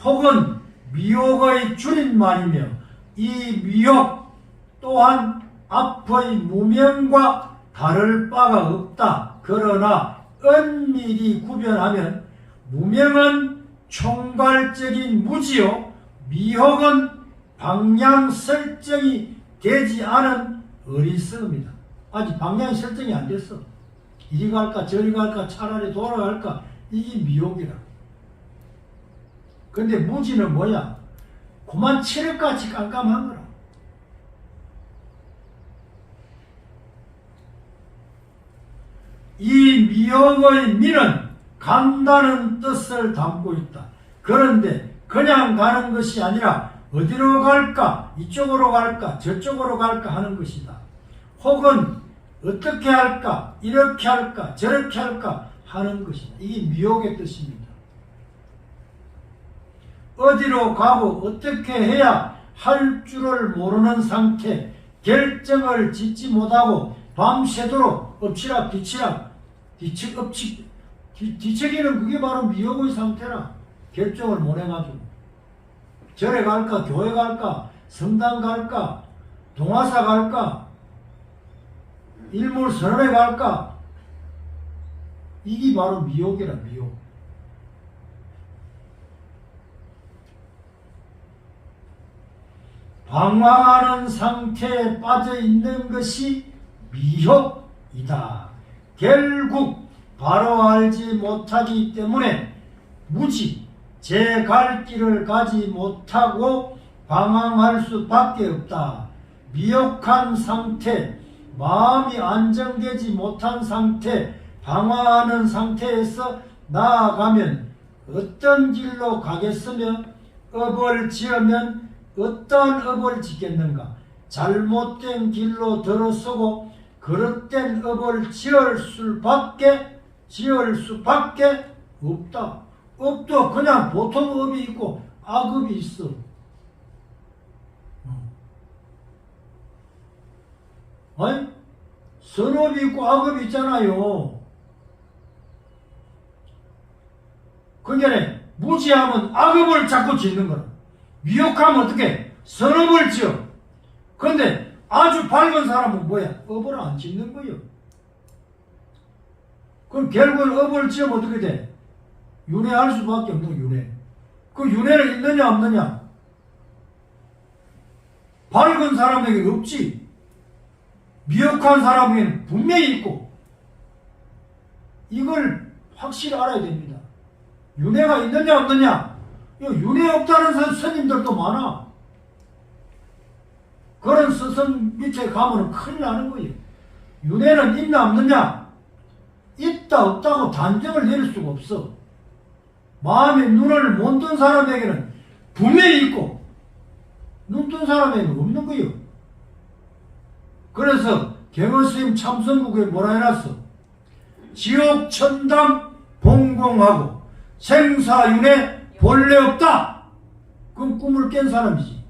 혹은 미혹의 줄임말이며 이 미혹 또한 앞의 무명과 다를 바가 없다. 그러나 엄밀히 구별하면 무명은 총괄적인 무지요, 미혹은 방향 설정이 되지 않은 어리석음이다. 아직 방향 설정이 안 됐어. 이리 갈까 저리 갈까 차라리 돌아갈까, 이게 미혹이라. 근데 무지는 뭐야? 그만 칠흑같이 깜깜한 거라. 이 미혹의 미는 간다는 뜻을 담고 있다. 그런데 그냥 가는 것이 아니라 어디로 갈까, 이쪽으로 갈까, 저쪽으로 갈까 하는 것이다. 혹은 어떻게 할까, 이렇게 할까, 저렇게 할까 하는 것이다. 이게 미혹의 뜻입니다. 어디로 가고 어떻게 해야 할 줄을 모르는 상태, 결정을 짓지 못하고 밤새도록 엎치락 뒤치락 뒤척이는 그게 바로 미혹의 상태라. 결정을 못 해가지고 절에 갈까, 교회 갈까, 성당 갈까, 동화사 갈까, 일몰선언에 갈까, 이게 바로 미혹이라. 미혹. 방황하는 상태에 빠져 있는 것이 미혹이다. 결국 바로 알지 못하기 때문에 무지, 제 갈 길을 가지 못하고 방황할 수밖에 없다. 미혹한 상태, 마음이 안정되지 못한 상태, 방황하는 상태에서 나아가면 어떤 길로 가겠으며 업을 지으면 어떤 업을 짓겠는가. 잘못된 길로 들어서고 그릇된 업을 지을 수밖에 없다. 업도 그냥 보통 업이 있고 악업이 있어. 아니? 선업이 있고 악업이 있잖아요. 그러니까 무지하면 악업을 자꾸 짓는 거라. 미혹하면 어떻게? 선업을 지어. 그런데 아주 밝은 사람은 뭐야? 업을 안 짓는 거예요. 그럼 결국은 업을 지으면 어떻게 돼? 윤회할 수밖에 없는 윤회. 그 윤회는 있느냐 없느냐? 밝은 사람에게는 없지. 미혹한 사람에게는 분명히 있고. 이걸 확실히 알아야 됩니다. 윤회가 있느냐 없느냐? 윤회 없다는 스님들도 많아. 그런 스승 밑에 가면 큰일 나는 거예요. 윤회는 있나 없느냐? 있다 없다고 단정을 내릴 수가 없어. 마음에 눈을 못 뜬 사람에게는 분명히 있고 눈 뜬 사람에게는 없는 거예요. 그래서 경허스님 참선국에 뭐라 해놨어? 지옥 천당 봉공하고 생사윤회 본래 없다. 그럼 꿈을 깬 사람이지.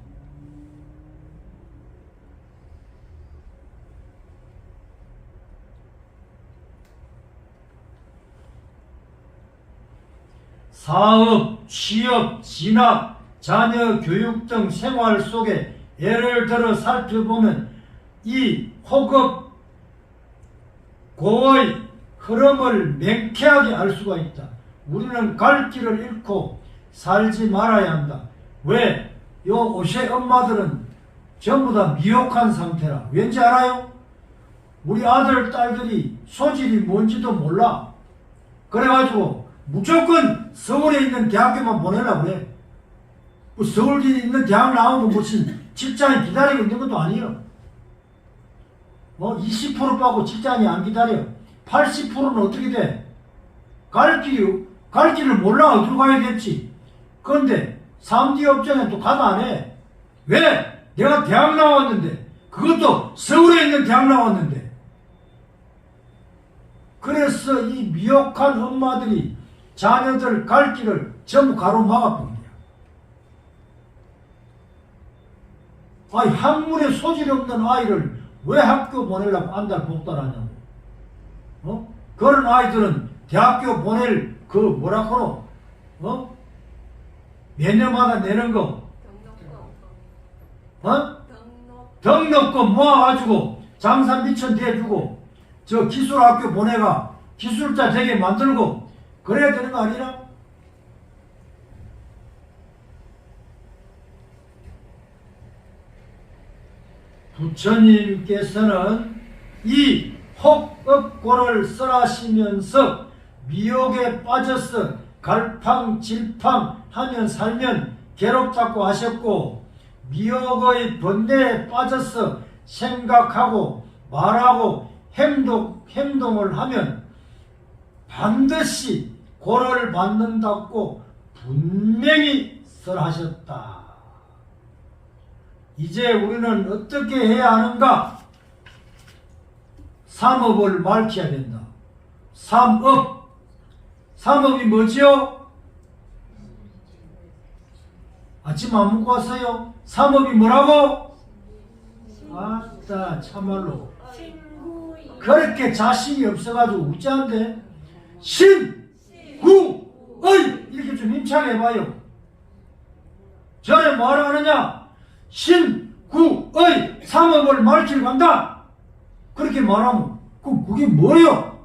사업, 취업, 진학, 자녀 교육 등 생활 속에 예를 들어 살펴보면 이 혹업, 고의 흐름을 명쾌하게 알 수가 있다. 우리는 갈 길을 잃고 살지 말아야 한다. 왜? 요 옷의 엄마들은 전부 다 미혹한 상태라. 왠지 알아요? 우리 아들, 딸들이 소질이 뭔지도 몰라. 그래가지고 무조건 서울에 있는 대학교만 보내려고 그래. 뭐 서울에 있는 대학 나오면 무슨 직장이 기다리고 있는 것도 아니에요. 20% 빠고 직장이 안 기다려. 80%는 어떻게 돼? 갈 길이 갈 길을 몰라 어디로 가야겠지. 그런데 3D 업종에 또 가도 안 해. 왜? 내가 대학 나왔는데, 그것도 서울에 있는 대학 나왔는데. 그래서 이 미혹한 엄마들이 자녀들 갈 길을 전부 가로막아버린 거야. 아니, 학문에 소질 없는 아이를 왜 학교 보내려고 안달 복달하냐고. 그런 아이들은 대학교 보낼 그 뭐라고 매년마다 내는 거 등록금 모아가지고 장산 미천 대주고 저 기술학교 보내가 기술자 되게 만들고 그래야 되는 거 아니냐? 부처님께서는 이 혹업고를 써하시면서 미혹에 빠져서 갈팡질팡 하면 살면 괴롭다고 하셨고, 미혹의 번뇌에 빠져서 생각하고 말하고 행동을 하면 반드시 고를 받는다고 분명히 설하셨다. 이제 우리는 어떻게 해야 하는가? 삼업을 밝혀야 된다. 삼업이 뭐지요? 아침 안 먹고 왔어요? 삼업이 뭐라고? 아따 참말로 그렇게 자신이 없어가지고 우짜한데 신구의 이렇게 좀 힘차게 해봐요. 전에 뭐하러 하느냐? 신구의 삼업을 밝히러 간다. 그렇게 말하면 그게 뭐예요?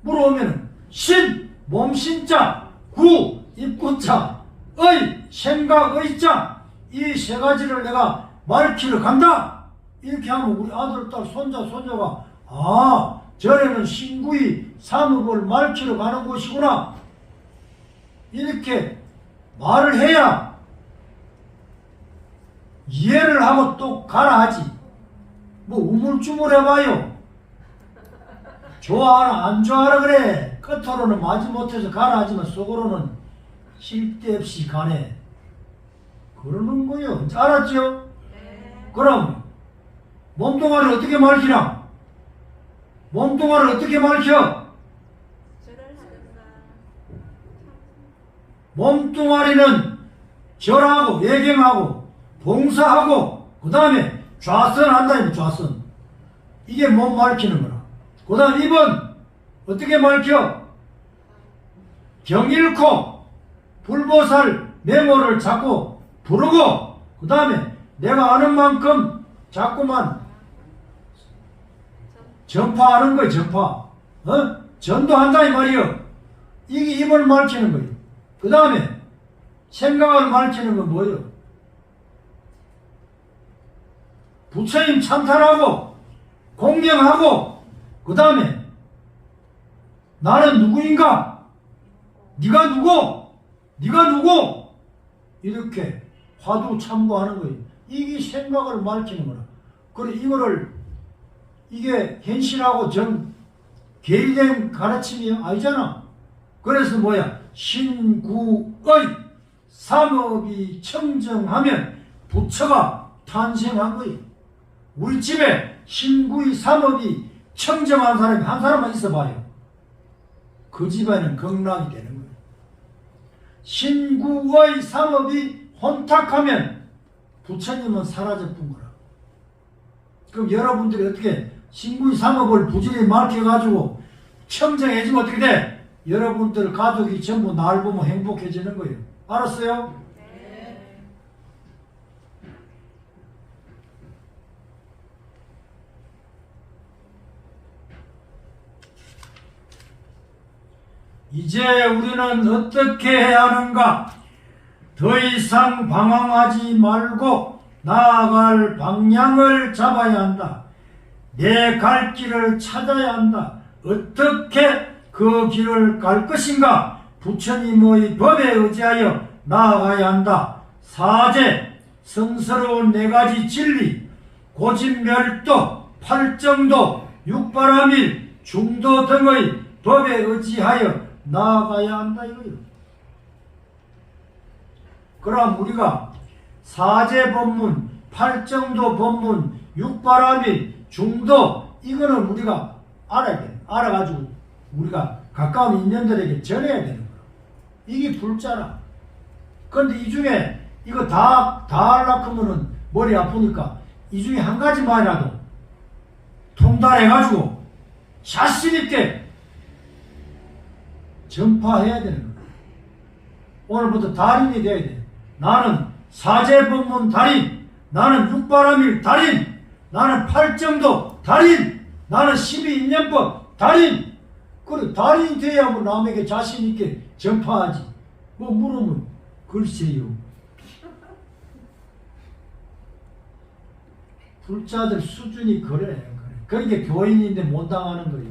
물어보면 신 몸신자, 구 입구자, 의 생각의자, 이 세 가지를 내가 밝히러 간다. 이렇게 하면 우리 아들, 딸, 손자, 손녀가 전에는 신구의 삼업을 밝히러 가는 곳이구나. 이렇게 말을 해야 이해를 하고 또 가라 하지. 뭐 우물쭈물 해봐요. 좋아하나 안 좋아하라 그래. 끝으로는 마지못해서 가라 하지만 속으로는 쓸데없이 가네. 그러는 거요. 알았죠? 네. 그럼 몸뚱아리를 어떻게 밝히나? 몸뚱아리를 어떻게 밝혀? 몸뚱아리는 절하고 예경하고 봉사하고 그 다음에 좌선한다. 좌선. 이게 몸 밝히는 거라. 그 다음 입은 어떻게 밝혀? 경일코 불보살 메모를 자꾸 부르고 그 다음에 내가 아는 만큼 자꾸만 전파하는 거예요. 전파. 전도한다 이 말이요. 이게 입을 밝히는 거예요. 그 다음에 생각을 밝히는 건 뭐예요? 부처님 찬탄하고 공경하고 그 다음에 나는 누구인가? 네가 누구? 네가 누구? 이렇게 화두 참고하는 거예요. 이게 생각을 밝히는 거라. 그래 이게 현실하고 괴리된 가르침이 아니잖아. 그래서 뭐야? 신구의 삼업이 청정하면 부처가 탄생한 거예요. 우리 집에 신구의 삼업이 청정한 사람이 한 사람만 있어봐요. 그 집안은 극락이 되는 거예요. 신구의 삼업이 혼탁하면 부처님은 사라져뿐 거라. 그럼 여러분들이 어떻게 신구의 삼업을 부지런히 밝혀가지고 청정해지면 어떻게 돼? 여러분들 가족이 전부 날 보면 행복해지는 거예요. 알았어요? 네. 이제 우리는 어떻게 해야 하는가? 더 이상 방황하지 말고 나아갈 방향을 잡아야 한다. 내 갈 길을 찾아야 한다. 어떻게 그 길을 갈 것인가? 부처님의 법에 의지하여 나아가야 한다. 사제, 성스러운 네 가지 진리, 고진멸도, 팔정도, 육바라밀, 중도 등의 법에 의지하여 나아가야 한다 이거예요. 그럼 우리가 사제 법문, 팔정도 법문, 육바라밀, 중도 이거는 우리가 알아야 돼. 알아가지고 우리가 가까운 인연들에게 전해야 되는 거야. 이게 불자라. 그런데 이 중에 이거 다 하려고 하면은 머리 아프니까 이 중에 한 가지만이라도 통달해가지고 자신있게 전파해야 되는 거야. 오늘부터 달인이 돼야 돼. 나는 사제법문 달인, 나는 육바라밀 달인, 나는 팔정도 달인, 나는 12인연법 달인. 그래, 달인이 돼야 뭐 남에게 자신있게 전파하지. 뭐 물으면 글쎄요. 불자들 수준이 그래. 그러니까 교인인데 못 당하는 거예요.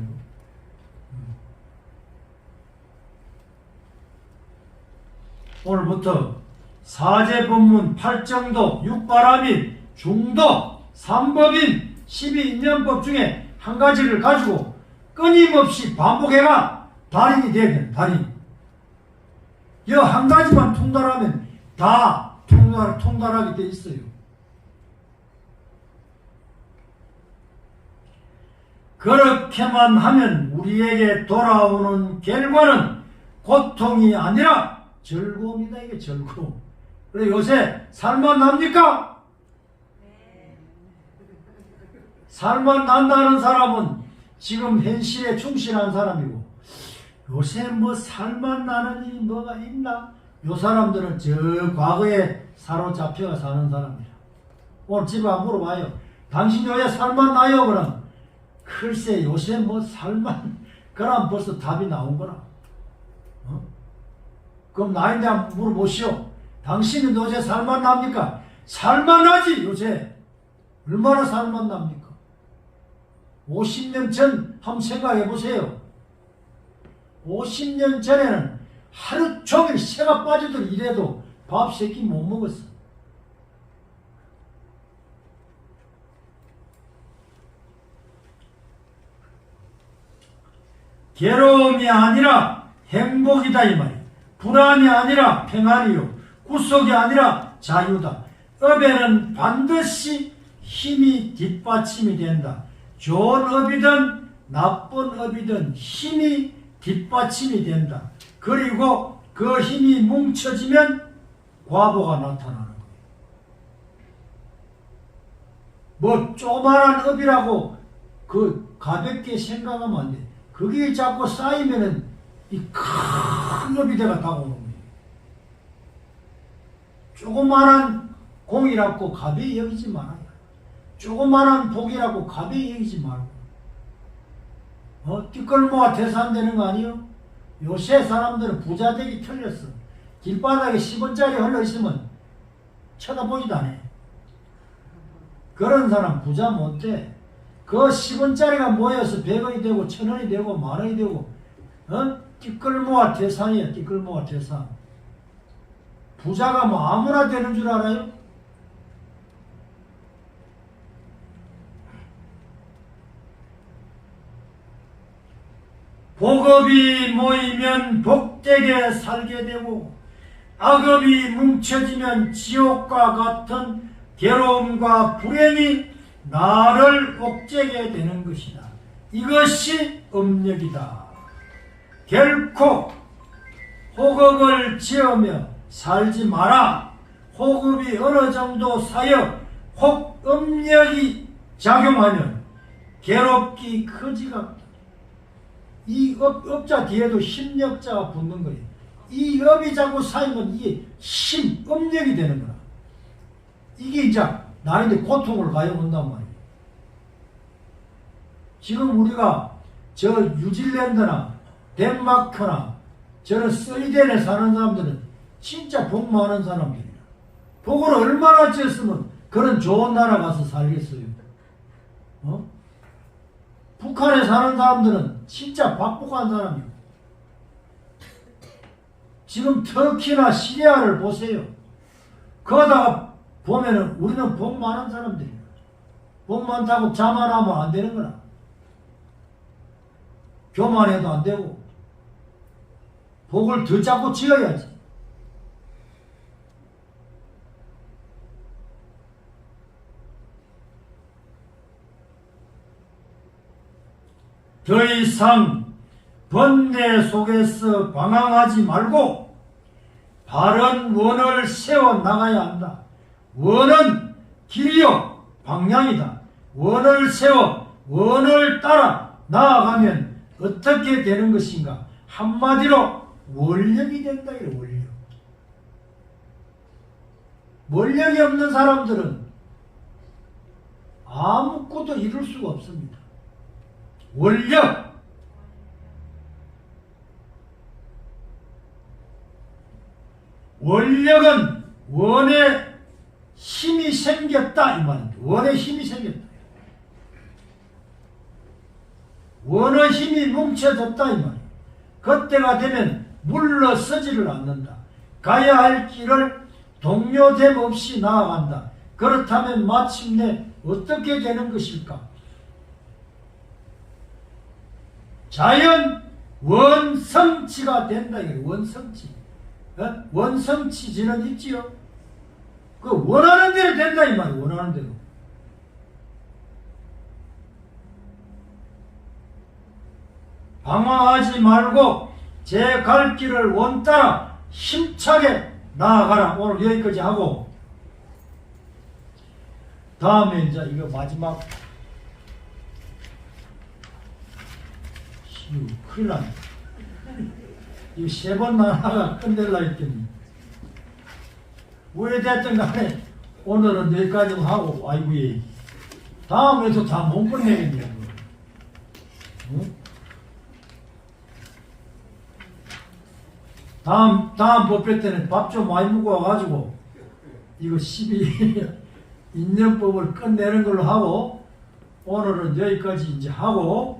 오늘부터 사제법문, 팔정도, 육바라밀, 중도, 삼법인, 12인연법 중에 한 가지를 가지고 끊임없이 반복해가 달인이 돼야 돼. 달인. 이 한 가지만 통달하면 다 통달하게 돼 있어요. 그렇게만 하면 우리에게 돌아오는 결과는 고통이 아니라 즐거움이다. 이게 즐거움. 그래, 요새 살만 납니까? 살만 난다는 사람은 지금 현실에 충실한 사람이고, 요새 뭐 살만 나는 일이 뭐가 있나? 요 사람들은 저 과거에 사로잡혀가 사는 사람이야. 오늘 집에 안 물어봐요. 당신 요새 살만 나요? 그럼 글쎄 요새 뭐 살만, 그럼 벌써 답이 나온 거라. 어? 그럼 나인데 한번 물어보시오. 당신은 요새 살만 납니까? 살만 나지 요새. 얼마나 살만 납니까? 50년 전 한번 생각해 보세요. 50년 전에는 하루 종일 새가 빠지도록 일해도 밥 세 끼 못 먹었어. 괴로움이 아니라 행복이다 이 말이야. 불안이 아니라 평안이요. 구속이 아니라 자유다. 업에는 반드시 힘이 뒷받침이 된다. 좋은 업이든 나쁜 업이든 힘이 뒷받침이 된다. 그리고 그 힘이 뭉쳐지면 과보가 나타나는 거예요. 뭐 조그만한 업이라고 그 가볍게 생각하면 안 돼. 그게 자꾸 쌓이면은 이 큰 업이 돼가 다가오는 거예요. 조그만한 공이라고 가벼이 여기지 말아요. 조그만한 복이라고 가벼이 여기지 말고. 뒷걸모가 태산되는 거 아니요? 요새 사람들은 부자 되기 틀렸어. 길바닥에 10원짜리 흘러있으면 쳐다보지도 않아. 그런 사람 부자 못 돼. 그 10원짜리가 모여서 100원이 되고 1000원이 되고 만원이 되고 뒷걸모가 태산이야. 뒷걸모가 태산. 부자가 뭐 아무나 되는 줄 알아요? 복업이 모이면 복되게 살게 되고 악업이 뭉쳐지면 지옥과 같은 괴로움과 불행이 나를 옥죄게 되는 것이다. 이것이 업력이다. 결코 호급을 지으며 살지 마라. 호급이 어느 정도 쌓여 혹업력이 작용하면 괴롭기 커지가 이 업자 뒤에도 힘력자가 붙는 거예요. 이 업이 자꾸 쌓이면 이게 힘, 업력이 되는 거야. 이게 이제 나한테 고통을 가져온단 말이에요. 지금 우리가 저 뉴질랜드나 덴마크나 저런 스웨덴에 사는 사람들은 진짜 복 많은 사람들이야. 복을 얼마나 지었으면 그런 좋은 나라 가서 살겠어요. 북한에 사는 사람들은 진짜 박복한 사람이고, 지금 터키나 시리아를 보세요. 거기다가 보면은 우리는 복 많은 사람들이야. 복 많다고 자만하면 안 되는 거라. 교만해도 안 되고 복을 더 자꾸 지어야지. 더 이상 번뇌 속에서 방황하지 말고 바른 원을 세워 나가야 한다. 원은 길이요 방향이다. 원을 세워 원을 따라 나아가면 어떻게 되는 것인가? 한마디로 원력이 된다. 이래 원력. 원력이 없는 사람들은 아무것도 이룰 수가 없습니다. 원력. 원력은 원에 힘이 생겼다 이 말입니다. 원에 힘이 생겼다. 원의 힘이 뭉쳐졌다 이 말이에요. 그때가 되면 물러서지를 않는다. 가야 할 길을 동요됨 없이 나아간다. 그렇다면 마침내 어떻게 되는 것일까? 자연 원성치가 된다. 원성치. 원성치지는 있지요. 그 원하는 대로 된다 이 말이에요. 원하는 대로. 방황하지 말고 제 갈 길을 원 따라 힘차게 나아가라. 오늘 여기까지 하고 다음에 이제 이거 마지막 큰일 났네. 이거 3번 나가다가 끝낼라 했더니 왜 됐든 간에 오늘은 여기까지 하고 아이고 예. 다음에도 다 못 끝내겠냐. 응? 다음 법회 때는 밥 좀 많이 먹고 와가지고 이거 12인연법을 끝내는 걸로 하고 오늘은 여기까지 이제 하고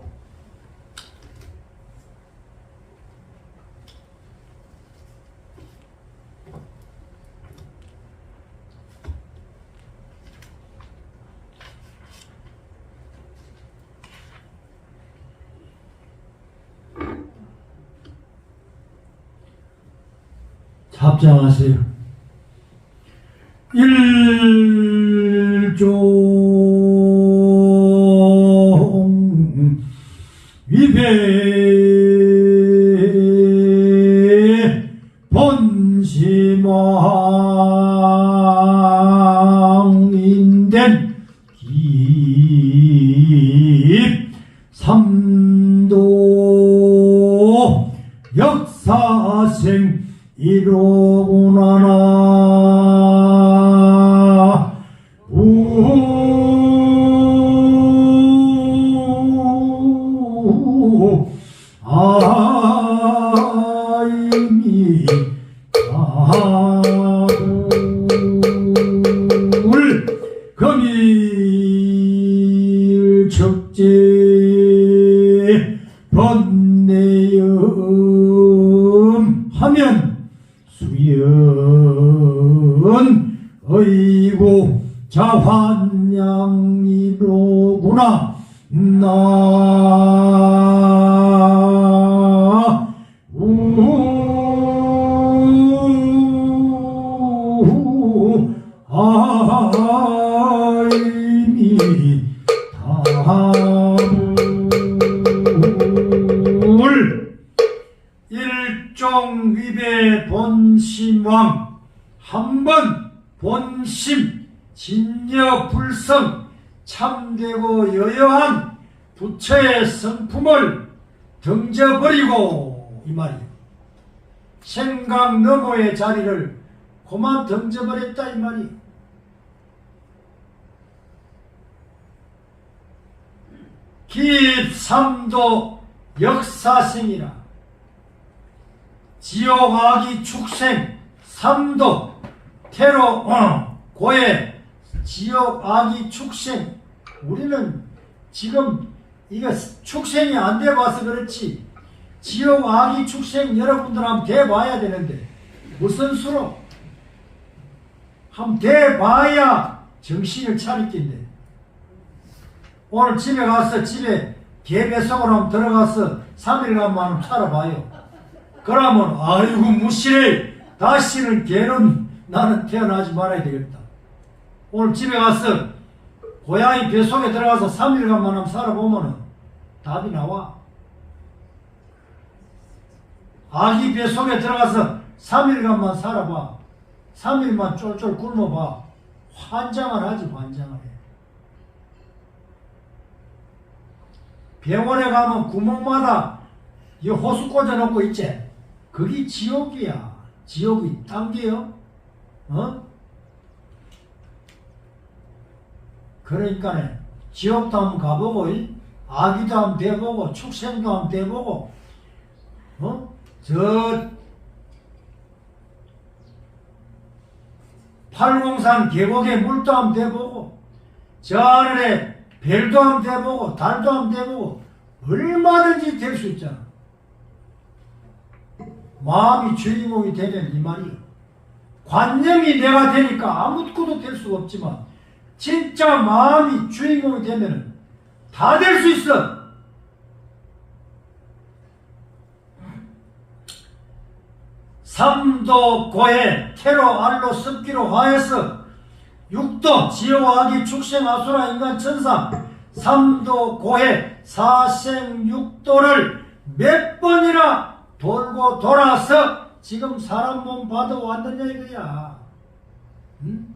합장하세요. 일종 위배 본심왕인된 삼도 역사생 이로구나나 아이미 아울 거밀 척제 번내음 하면 수연 어이고 자환양이로구나 나 아이미 다물 일종 위배 본심왕 한번 본심 진여불성 참되고 여여한 부처의 성품을 던져버리고 이 말이에요. 생각 너머의 자리를 그만 던져버렸다 이 말이에요. 기입삼도 역사생이라 지옥악이 축생 삼도 태로 고해 지옥악이 축생. 우리는 지금 이거 축생이 안 돼봐서 그렇지 지옥악이 축생 여러분들 한번 돼봐야 되는데 무슨 수로 한번 돼봐야 정신을 차릴 텐데 오늘 집에 가서 집에 개 뱃속으로 한번 들어가서 3일간만 한번 살아봐요. 그러면 아이고 무시래 다시는 개는 나는 태어나지 말아야 되겠다. 오늘 집에 가서 고양이 뱃속에 들어가서 3일간만 한번 살아보면은 답이 나와. 아기 뱃속에 들어가서 3일간만 살아봐. 3일만 쫄쫄 굶어봐. 환장을 하지, 환장을 해. 병원에 가면 구멍마다 이 호수 꽂아놓고 있지? 그게 지옥이야. 지옥이 딴 게요? 어? 그러니까 지옥도 한번 가보고, 아기도 한번 대보고, 축생도 한번 대보고, 저 팔공산 계곡의 물도 한번 대보고, 저 하늘에 별도 한번 대보고, 달도 한번 대보고, 얼마든지 될 수 있잖아. 마음이 주인공이 되면 이 말이야. 관념이 내가 되니까 아무것도 될 수가 없지만, 진짜 마음이 주인공이 되면 다 될 수 있어. 삼도 고해 태로 알로 습기로 화해서 육도 지옥아기 축생 아수라 인간 천사 삼도 고해 사생육도를 몇 번이나 돌고 돌아서 지금 사람 몸 받아왔느냐 이거야. 응?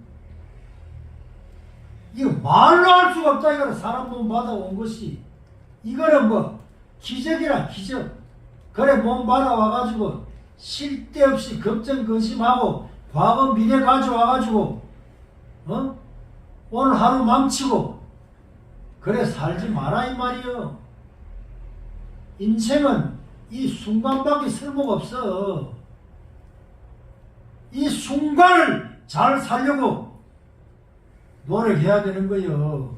이거 말로 할 수가 없다 이거는. 사람 몸 받아온 것이 이거는 뭐 기적이라 기적. 그래 몸 받아와가지고 쉴 데 없이 걱정 근심하고 과거 미래 가져와가지고 오늘 하루 망치고 그래 살지 마라 이 말이여. 인생은 이 순간밖에 쓸모가 없어. 이 순간을 잘 살려고 노력해야 되는 거요.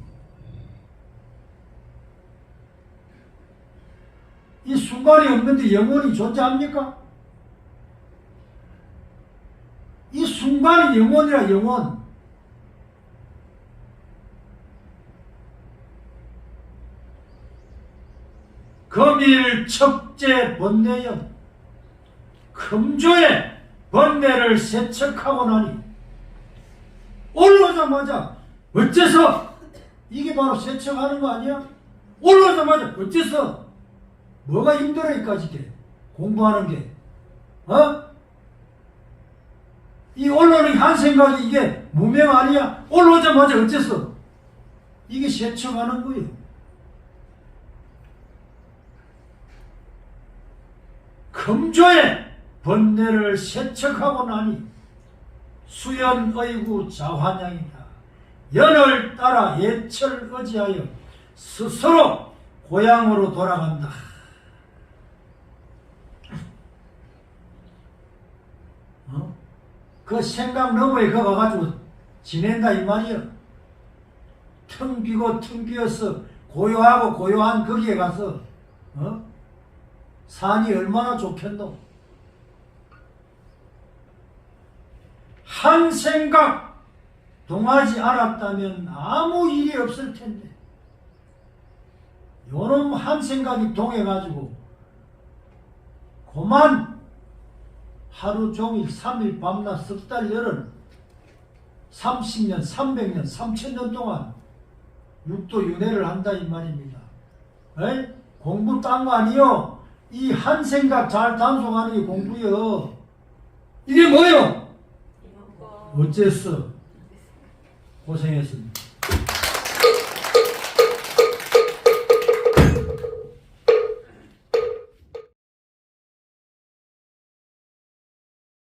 이 순간이 없는데 영원히 존재합니까? 이 순간이 영원이라 영원. 금일 척제 번뇌연 금조에 번뇌를 세척하고 나니 올라오자마자 어째서 이게 바로 세척하는 거 아니야? 올라오자마자 어째서 뭐가 힘들어 이까지 게 공부하는 게 이 올라오는 한 생각이 이게 무명 아니야? 올라오자마자 어째서 이게 세척하는 거예요. 금조에 번뇌를 세척하고 나니 수연의구 자환양이다. 연을 따라 예철 의지하여 스스로 고향으로 돌아간다. 그 생각 너머에 거 가가지고 지낸다 이 말이야. 텅 비고 텅 비어서 고요하고 고요한 거기에 가서 산이 얼마나 좋겠노. 한 생각 동하지 않았다면 아무 일이 없을 텐데 요놈 한 생각이 동해가지고 그만 하루 종일 3일 밤낮 석 달 열흘 30년 300년 3000년 동안 육도 윤회를 한다 이 말입니다. 에이? 공부 딴 거 아니요. 이 한 생각 잘 단속하는 게 공부요. 이게 뭐요? 어째서 고생했습니다.